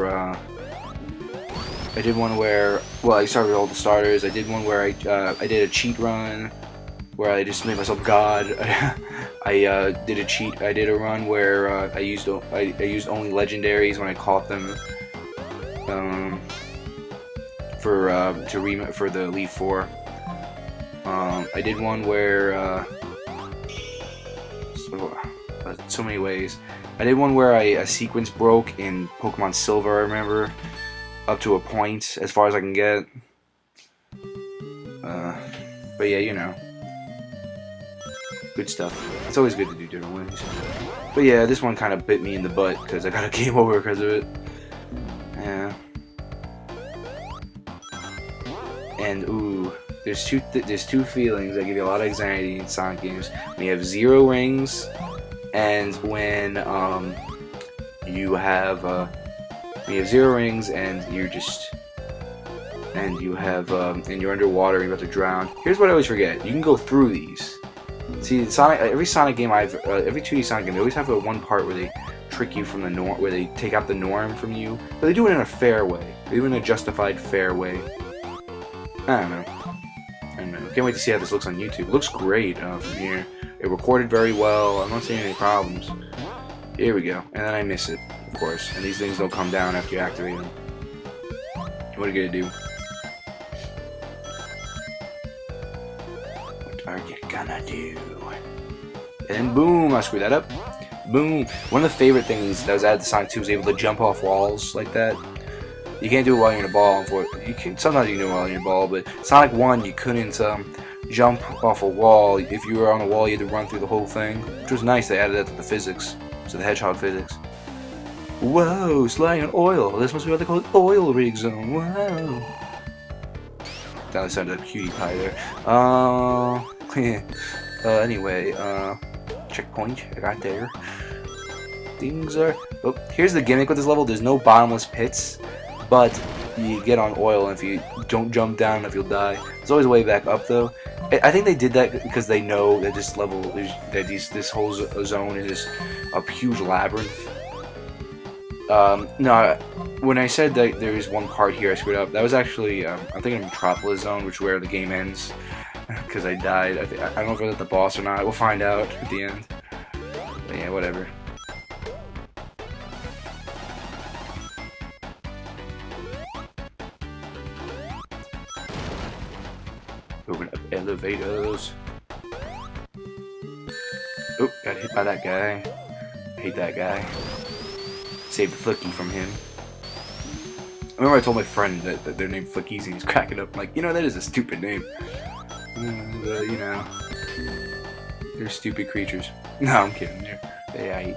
well, I started with all the starters. I did one where I did a cheat run where I just made myself God. I did a run where I used only legendaries when I caught them for the Elite Four. I did one where so many ways. I did one where a sequence broke in Pokemon Silver, I remember, up to a point, as far as I can get. But yeah, you know. Good stuff. It's always good to do different ways. But yeah, this one kind of bit me in the butt, because I got a game over because of it. Yeah. And, ooh, there's two feelings that give you a lot of anxiety in Sonic games. When you have 0 rings, and when you have 0 rings and you're just and you're underwater and you're about to drown. Here's what I always forget: you can go through these. See, every Sonic game every 2D Sonic game, they always have one part where they trick you from the norm, where they take out the norm from you, but they do it in a fair way. They do it in a justified, fair way. I don't know. Can't wait to see how this looks on YouTube. It looks great from here. It recorded very well. I'm not seeing any problems. Here we go. And then I miss it, of course. And these things don't come down after you activate them. What are you gonna do? What are you gonna do? And boom, I screwed that up. Boom. One of the favorite things that was added to Sonic 2 was able to jump off walls like that. You can't do it while you're in a ball. You can, sometimes you can do it while you're in a ball, but Sonic 1 you couldn't jump off a wall. If you were on a wall, you had to run through the whole thing, which was nice. They added that to the physics, so the Hedgehog physics. Whoa, sliding on oil. This must be what they call it, oil rig zone. Wow. That sounded like cutie pie there. Anyway, checkpoint right there. Things are. Oh, here's the gimmick with this level. There's no bottomless pits, but you get on oil, and if you don't jump down enough, you'll die. There's always a way back up, though. I think they did that because they know that this level, this whole zone is just a huge labyrinth. No, when I said that there is one part here I screwed up, that was actually, I'm thinking of Metropolis Zone, which is where the game ends, because I died. I don't know if it was at the boss or not. We'll find out at the end. But yeah, whatever. Open up elevators. Oh, got hit by that guy. I hate that guy. Saved Flicky from him. I remember I told my friend that they're named Flickies, and he's cracking up. I'm like, you know, that is a stupid name. But, you know, they're stupid creatures. No, I'm kidding. They ate.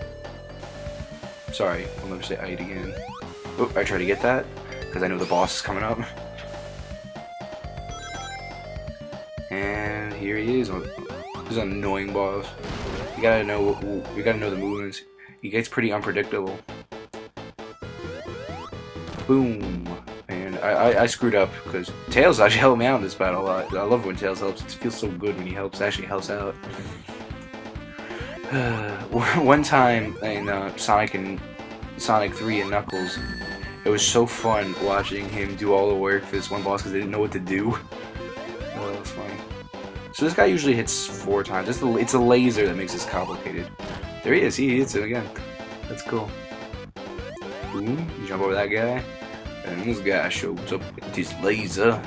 Sorry, I'll never say ate again. Oh, I try to get that because I know the boss is coming up. And here he is. He's an annoying boss. You gotta know the movements. He gets pretty unpredictable. Boom. And I screwed up because Tails actually helped me out in this battle a lot. I love it when Tails helps. It feels so good when he helps. It actually helps out. One time in Sonic 3 and Knuckles, it was so fun watching him do all the work for this one boss because they didn't know what to do. Oh, that was funny. So this guy usually hits 4 times. It's a laser that makes this complicated. There he is. He hits it again. That's cool. Boom. You jump over that guy. And this guy shows up with his laser.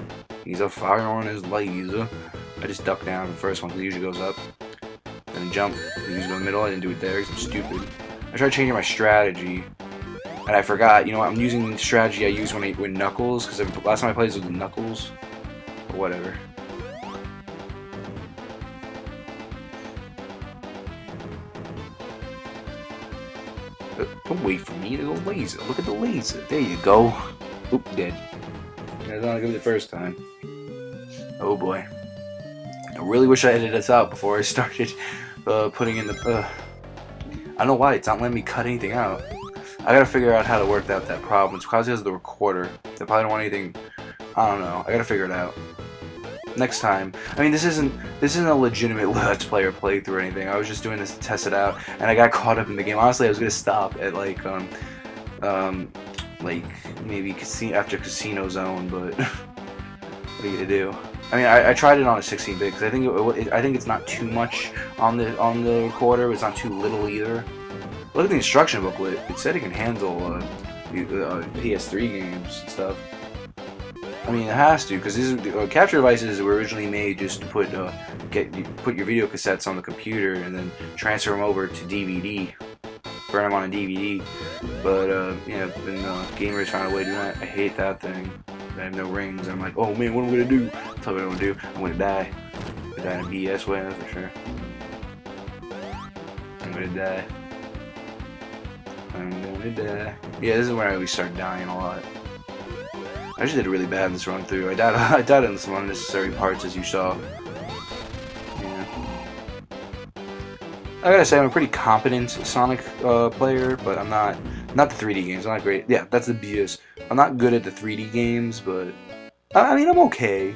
He's a fire on his laser. I just ducked down the first one because it usually goes up. Then jump. It usually go in the middle. I didn't do it there because I'm stupid. I tried changing my strategy. And I forgot. You know what? I'm using the strategy I used when Knuckles. Because last time I played this was with Knuckles. But whatever. Don't wait for me to go laser. Look at the laser. There you go. Oop, dead. That's not good the first time. Oh boy. I really wish I edited this out before I started putting in the. I don't know why it's not letting me cut anything out. I gotta figure out how to work out that problem. It's because it has the recorder. They probably don't want anything. I don't know. I gotta figure it out. Next time. I mean, this isn't a legitimate Let's Play or playthrough or anything. I was just doing this to test it out, and I got caught up in the game. Honestly, I was gonna stop at like maybe after Casino Zone, but what are you gonna do? I mean, I tried it on a 16-bit because I think it's not too much on the recorder. But it's not too little either. Look at the instruction booklet. It said it can handle PS3 games and stuff. I mean, it has to, because capture devices were originally made just to put your video cassettes on the computer and then transfer them over to DVD, burn them on a DVD. But you know, then gamers found a way to do that. I hate that thing. I have no rings. I'm like, oh man, what am I gonna do? Tell me what I'm gonna do. I'm gonna die. I'm gonna die in a BS way, that's for sure. I'm gonna die. I'm gonna die. Yeah, this is where I always start dying a lot. I actually did really bad in this run through. I died in some unnecessary parts, as you saw. Yeah. I gotta say, I'm a pretty competent Sonic player, but I'm not the 3D games. I'm not great. Yeah, that's the BS. I'm not good at the 3D games, but I mean, I'm okay.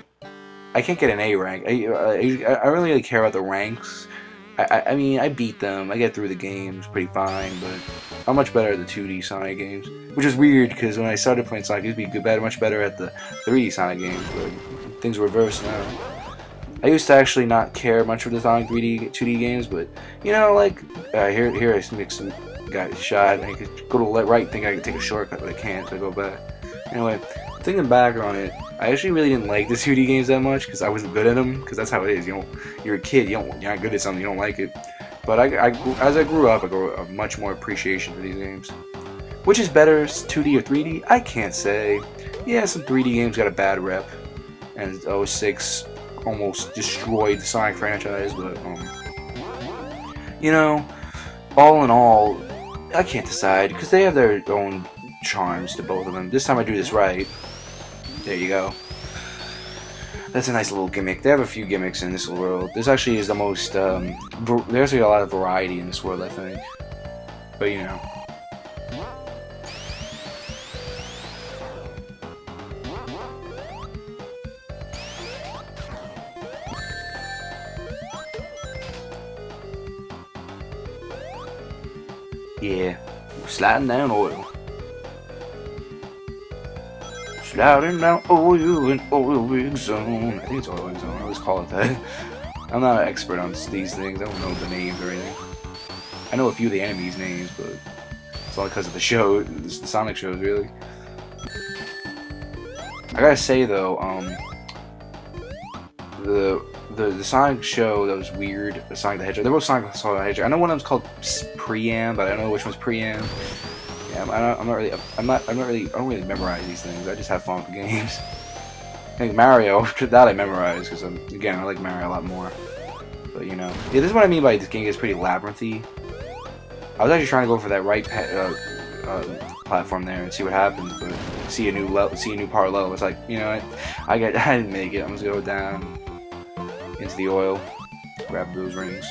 I can't get an A rank. I don't really care about the ranks. I mean, I beat them. I get through the games pretty fine, but I'm much better at the 2D Sonic games. Which is weird, because when I started playing Sonic, I used to be much better at the 3D Sonic games, but things are reversed now. I used to actually not care much for the Sonic 2D games, but, you know, like, here I make some guy shot, and I could go to the right, think I could take a shortcut, but I can't, so I go back. Anyway, thinking back on it, I actually really didn't like the 2D games that much because I wasn't good at them. Because that's how it is. You don't. You're a kid. You're not good at something. You don't like it. But as I grew up, I grew a much more appreciation for these games. Which is better, 2D or 3D? I can't say. Yeah, some 3D games got a bad rep, and 06 almost destroyed the Sonic franchise. But you know, all in all, I can't decide because they have their own charms to both of them. This time I do this right. There you go. That's a nice little gimmick. They have a few gimmicks in this world. This actually is the most, there's actually a lot of variety in this world, I think. But, you know. Yeah. We're sliding down oil. Sliding down oil in oil rig zone. I think it's oil rig zone. I always call it that. I'm not an expert on these things. I don't know the names or anything. I know a few of the enemies' names, but it's all because of the show, the Sonic shows, really. I gotta say though, the Sonic show that was weird, the Sonic the Hedgehog. They're both Sonic the Hedgehog. I know one of them's called Pream, but I don't know which one's Pream. Yeah, I don't really memorize these things. I just have fun with the games. I think Mario, that I memorize, because again, I like Mario a lot more. But you know, yeah, this is what I mean by this game gets pretty labyrinthy. I was actually trying to go for that right platform there and see what happens, but see a new part level. It's like, you know, I didn't make it. I'm just gonna go down into the oil, grab those rings.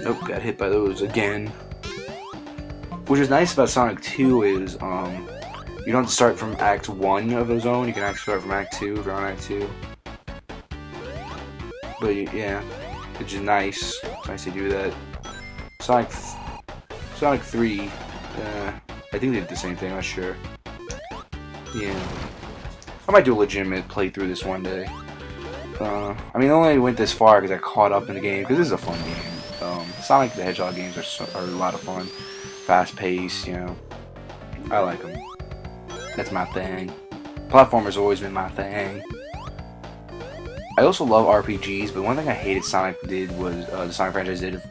Nope, got hit by those again. Which is nice about Sonic 2 is, you don't have to start from Act 1 of the zone, you can actually start from Act 2 if you're on Act 2. But yeah, which is nice. It's nice to do that. Sonic 3, I think they did the same thing, I'm not sure. Yeah. I might do a legitimate playthrough this one day. I mean, I only went this far because I caught up in the game, because this is a fun game. Sonic the Hedgehog games are a lot of fun. Fast paced, you know. I like them. That's my thing. Platformers always been my thing. I also love RPGs, but one thing I hated Sonic did was, the Sonic franchise did,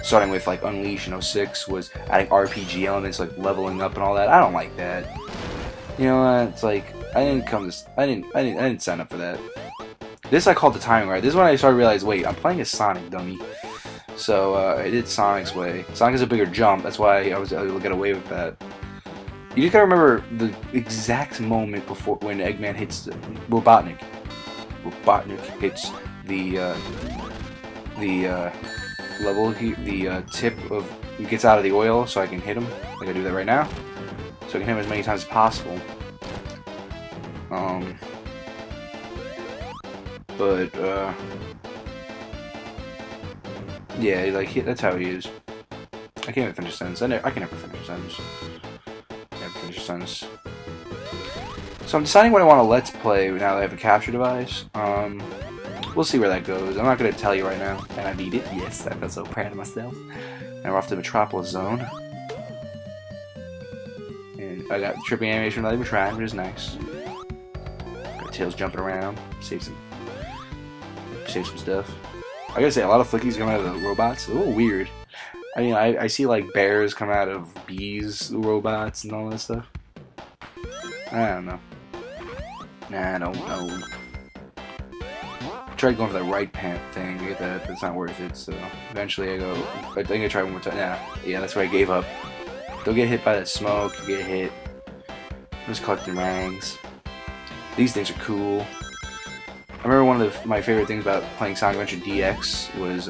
starting with like Unleashed in 06, was adding RPG elements like leveling up and all that. I don't like that. You know, it's like I didn't sign up for that. This I called the timing right. This is when I started to realize, wait, I'm playing as Sonic, dummy. So I did Sonic's way. Sonic is a bigger jump. That's why I was able to get away with that. You just gotta remember the exact moment before when Eggman hits Robotnik. Robotnik hits the level, the tip of, he gets out of the oil, so I can hit him. I'm gonna do that right now, so I can hit him as many times as possible. Yeah, like that's how he is. I can't even finish a sentence. I can never finish a sentence. Never finish a sentence. So I'm deciding what I want to let's play now that I have a capture device. We'll see where that goes. I'm not going to tell you right now. And I beat it. Yes, I feel so proud of myself. And we're off to the Metropolis Zone. And I got the tripping animation without even trying, which is nice. Got Tails jumping around. Save some stuff. I gotta say, a lot of flickies come out of the robots. A little weird. I mean, I see like bears come out of bees, robots, and all that stuff. I don't know. Nah, I don't know. I tried going for the right pant thing to get that, but it's not worth it, so eventually I think I tried one more time. Yeah, that's where I gave up. Don't get hit by that smoke, you get hit. I'm just collecting rangs. These things are cool. I remember one of my favorite things about playing Sonic Adventure DX was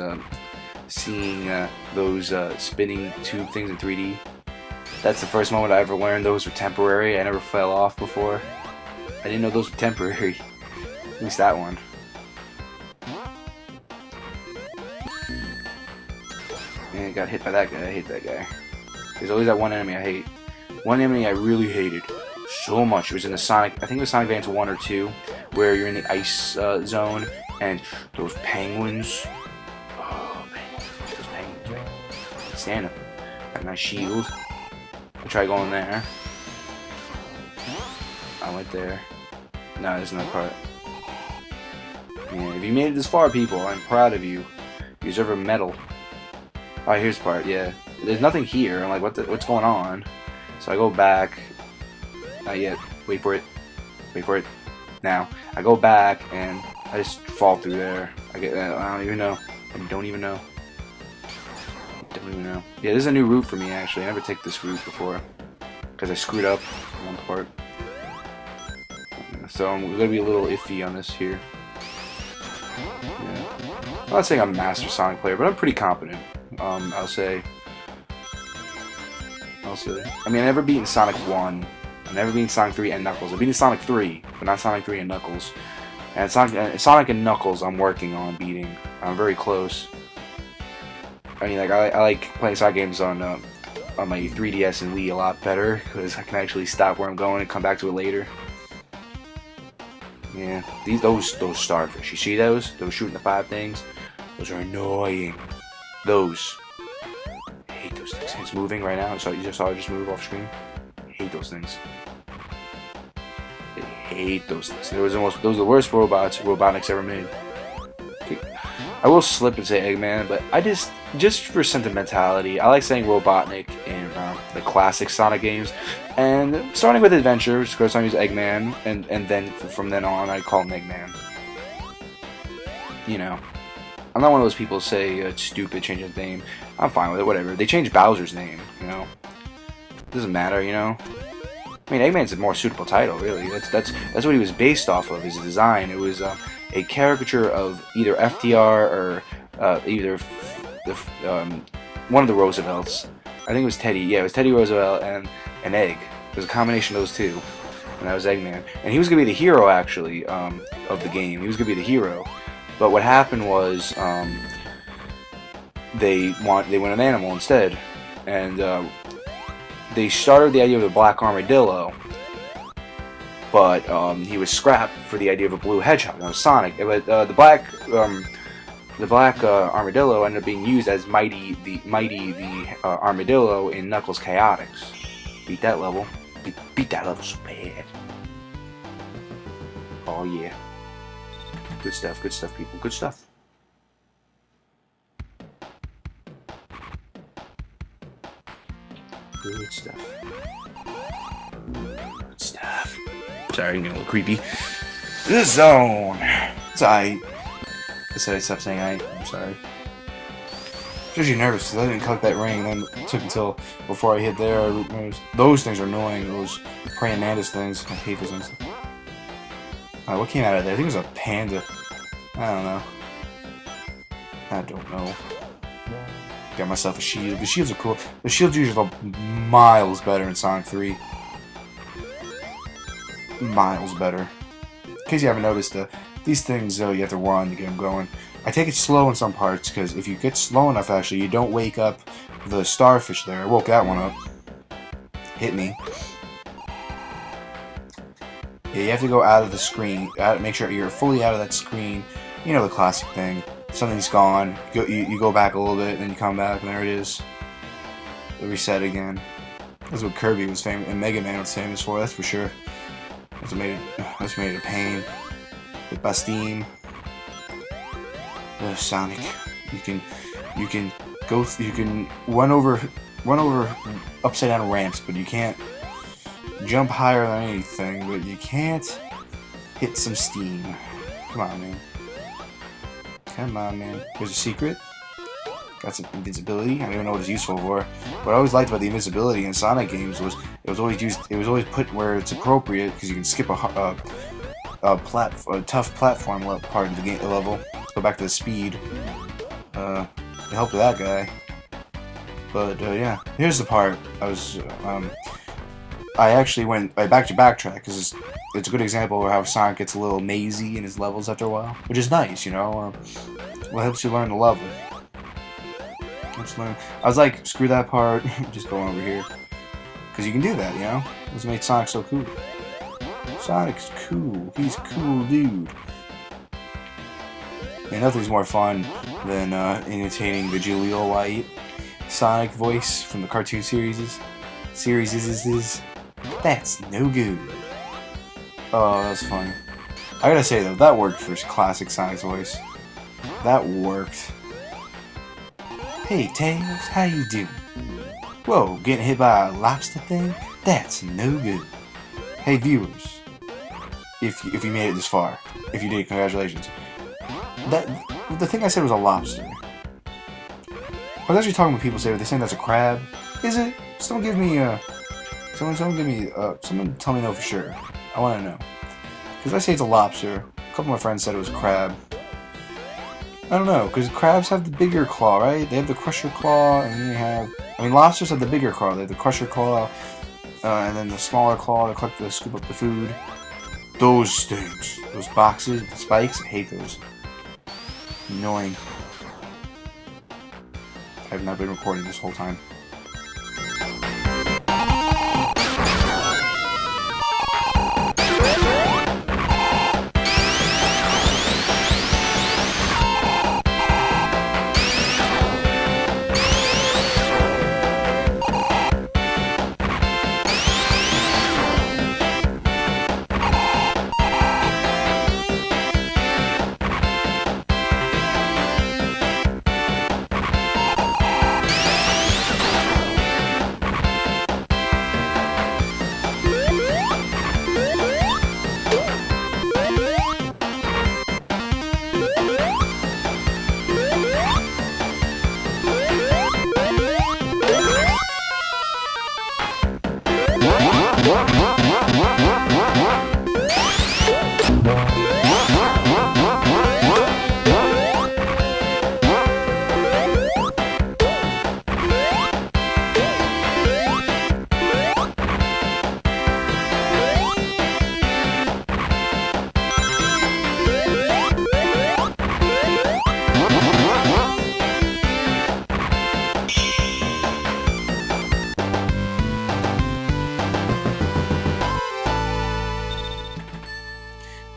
seeing those spinning tube things in 3D. That's the first moment I ever learned those were temporary. I never fell off before. I didn't know those were temporary. At least that one. And I got hit by that guy. I hate that guy. There's always that one enemy I hate. One enemy I really hated so much. It was in the Sonic, I think it was Sonic Advance 1 or 2, where you're in the ice zone, and those penguins. Oh, man. Those penguins, right? Stand up. Got a nice shield. I'll try going there. I went there. No, there's another part. Yeah, if you made it this far, people, I'm proud of you. You deserve a medal. Oh, here's the part, yeah. There's nothing here. I'm like, what's going on? So I go back. Not yet. Wait for it. Wait for it. Now. I go back, and I just fall through there. I don't even know. I don't even know. Don't even know. Yeah, this is a new route for me, actually. I never take this route before. Because I screwed up one part. So I'm going to be a little iffy on this here. Yeah. I'm not saying I'm a master Sonic player, but I'm pretty competent. I'll say. I mean, I've never beaten Sonic 1. I've never beaten Sonic 3 and Knuckles. I've beaten Sonic 3, but not Sonic 3 and Knuckles. And Sonic and Knuckles I'm working on beating. I'm very close. I mean, like, I like playing Sonic games on my 3DS and Wii a lot better, because I can actually stop where I'm going and come back to it later. Yeah, those starfish. You see those? Those shooting the 5 things? Those are annoying. Those. I hate those things. It's moving right now. So you just saw it just move off screen. I hate those things. I hate those things. Those are the worst robotics ever made. Okay. I will slip and say Eggman, but I just for sentimentality, I like saying Robotnik in the classic Sonic games. And starting with Adventure, which of course I use Eggman, and then from then on I call him Eggman. You know, I'm not one of those people who say it's stupid, change his name. I'm fine with it, whatever. They changed Bowser's name, you know. Doesn't matter, you know. I mean, Eggman's a more suitable title, really. That's what he was based off of, his design. It was a caricature of either FDR or one of the Roosevelts. I think it was Teddy. Yeah, it was Teddy Roosevelt and an egg. It was a combination of those two, and that was Eggman. And he was gonna be the hero, actually, of the game. He was gonna be the hero. But what happened was they went an animal instead, and they started the idea of a black armadillo, but he was scrapped for the idea of a blue hedgehog. That was Sonic. But the black armadillo ended up being used as Mighty the Armadillo in Knuckles Chaotix. Beat that level. Beat that level so bad. Oh yeah. Good stuff, people. Good stuff. Good stuff. Good stuff. Sorry, I'm getting a little creepy. The zone. It's aight. I said I stopped saying aight. I'm sorry. Shows you nervous because I didn't collect that ring, and then it took until before I hit there. Those things are annoying. Those praying mantis things. I hate those things. What came out of there? I think it was a panda. I don't know. Got myself a shield. The shields are cool. The shields usually are miles better in Sonic 3. Miles better. In case you haven't noticed, these things, you have to run to get them going. I take it slow in some parts, because if you get slow enough, actually, you don't wake up the starfish there. I woke that one up. Hit me. Yeah, you have to go out of the screen. Make sure you're fully out of that screen. You know the classic thing. Something's gone. You go back a little bit, then you come back, and there it is. You reset again. That's what Kirby was famous, and Mega Man was famous for. That's for sure. That's what made it a pain. Hit by Steam. Sonic. You can run over upside down ramps, but you can't jump higher than anything. But you can't hit some steam. Come on, man. Come on, man. There's a secret. Got some invincibility. I don't even know what it's useful for. What I always liked about the invincibility in Sonic games was it was always put where it's appropriate, because you can skip a tough platform part of the game level. Go back to the speed. It helped with that guy. But yeah, here's the part. I actually went back to backtrack, because it's a good example of how Sonic gets a little mazy in his levels after a while, which is nice, you know. Well, it helps you learn the level. I was like, screw that part, just going over here, because you can do that, you know. That's what makes Sonic so cool. Sonic's cool. He's a cool dude. And nothing's more fun than imitating the Jaleel White Sonic voice from the cartoon series. That's no good. Oh, that's funny. I gotta say though, that worked for classic Sonic's voice. That worked. Hey Tails, how you doing? Whoa, getting hit by a lobster thing? That's no good. Hey viewers, if you made it this far, if you did, congratulations. The thing I said was a lobster. I was actually talking with people saying, they're saying that's a crab. Is it? Someone give me someone tell me no for sure. I want to know. Because I say it's a lobster. A couple of my friends said it was a crab. I don't know, because crabs have the bigger claw, right? They have the crusher claw, and then they have... I mean, lobsters have the bigger claw. They have the crusher claw, and then the smaller claw to scoop up the food. Those things. Those boxes, the spikes, I hate those. Annoying. I have not been recording this whole time.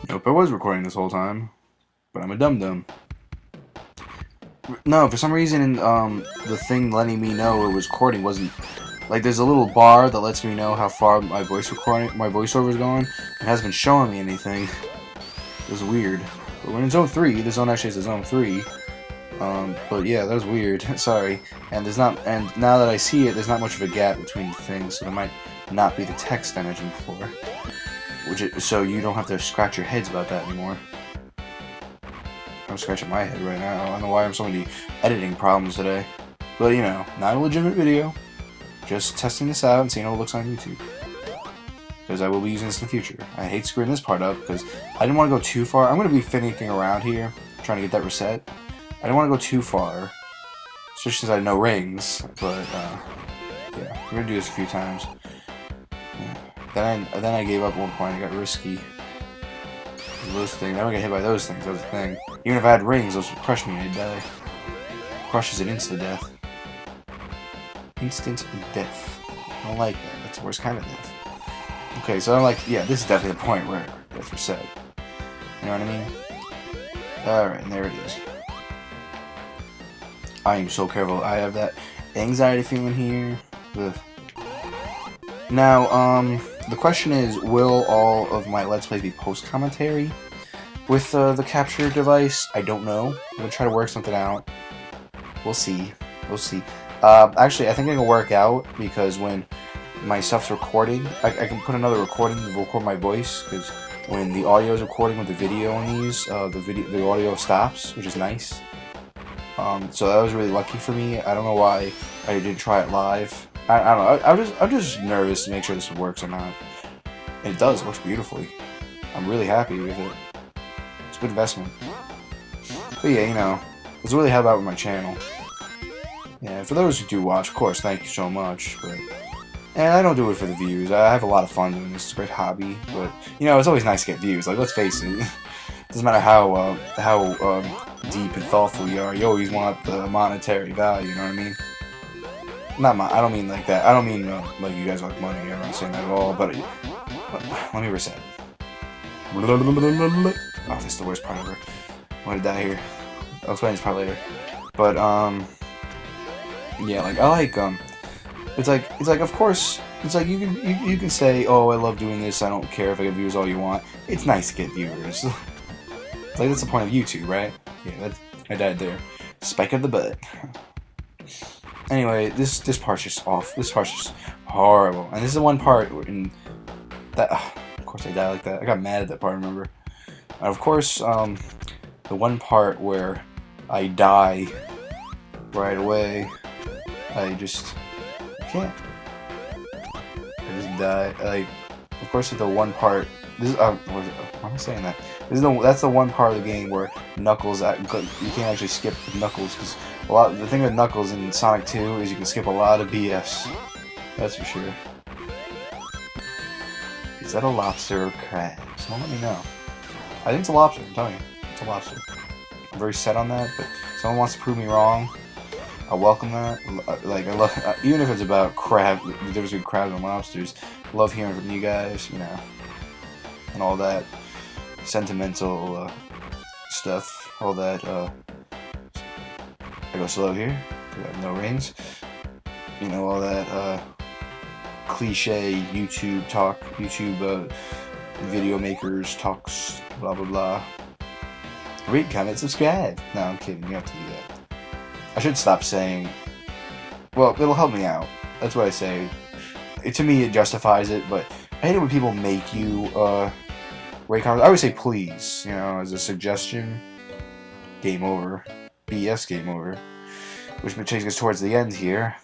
Nope, I was recording this whole time, but I'm a dum-dum. No, for some reason, the thing letting me know it was recording wasn't... Like, there's a little bar that lets me know how far my voiceover is going. It hasn't been showing me anything. It was weird. But we're in Zone 3. The zone actually is a Zone 3. But yeah, that was weird. Sorry. And now that I see it, there's not much of a gap between the things, so there might not be the text I mentioned before. So you don't have to scratch your heads about that anymore. I'm scratching my head right now. I don't know why I'm so many editing problems today. But, you know, not a legitimate video. Just testing this out and seeing how it looks on YouTube. Because I will be using this in the future. I hate screwing this part up because I didn't want to go too far. I'm going to be finicking around here, trying to get that reset. I didn't want to go too far. Especially since I had no rings. But, yeah, we're going to do this a few times. Then I gave up at one point. I got risky. Those things. I don't get hit by those things. That was the thing. Even if I had rings, those would crush me and I'd die. Crush is an instant death. Instant death. I don't like that. That's the worst kind of death. Okay, so I'm like, yeah, this is definitely the point where that's reset. You know what I mean? Alright, and there it is. I am so careful. I have that anxiety feeling here. Ugh. Now, the question is, will all of my Let's Plays be post-commentary with the capture device? I don't know. I'm going to try to work something out. We'll see. We'll see. Actually, I think it'll work out because when my stuff's recording, I can put another recording to record my voice, because when the audio is recording with the video on these, the audio stops, which is nice. So that was really lucky for me. I don't know why I didn't try it live. I don't know. I'm just nervous to make sure this works or not. And it does. It works beautifully. I'm really happy with it. It's a good investment. But yeah, you know, let's really help out with my channel. Yeah, for those who do watch, of course, thank you so much. But and I don't do it for the views. I have a lot of fun doing this. It's a great hobby. But you know, it's always nice to get views. Like, let's face it. Doesn't matter how deep and thoughtful you are. You always want the monetary value. You know what I mean? I don't mean like that. I don't mean like you guys like money. I'm not saying that at all. But let me reset. Oh, that's the worst part ever. I'm gonna die here. I'll explain this part later. But yeah, like I like it's like of course It's like you can say, oh, I love doing this. I don't care if I get views all you want. It's nice to get viewers. It's like that's the point of YouTube, right? Yeah, I died there. Spike of the butt. Anyway, this part's just off. This part's just horrible. And this is the one part in that. Of course, I died like that. I got mad at that part. Remember? And of course, the one part where I die right away. I can't. I just die. Like, of course, the one part. This is why am I saying that? That's the one part of the game where Knuckles. You can't actually skip Knuckles because the thing with Knuckles in Sonic 2 is you can skip a lot of BS. That's for sure. Is that a lobster or crab? Someone let me know. I think it's a lobster. I'm telling you, it's a lobster. I'm very set on that, but if someone wants to prove me wrong, I welcome that. Like I love, even if it's about crab, the difference between crabs and lobsters. I love hearing from you guys, you know, and all that sentimental stuff. All that. I go slow here. We have no rings. You know, all that cliche YouTube talk, video makers talks, blah blah blah. Read, comment, subscribe. No, I'm kidding. You have to do that. I should stop saying. Well, it'll help me out. That's what I say. To me, it justifies it. But I hate it when people make you rate comments. I always say please. You know, as a suggestion. Game over. BS game over. Which takes us towards the end here.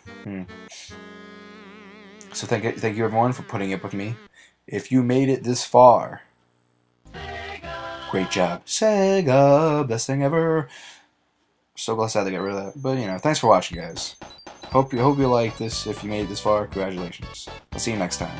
So thank you everyone for putting up with me. If you made it this far, great job. Sega, best thing ever. So glad to get rid of that. But you know, thanks for watching, guys. Hope you like this. If you made it this far, congratulations. I'll see you next time.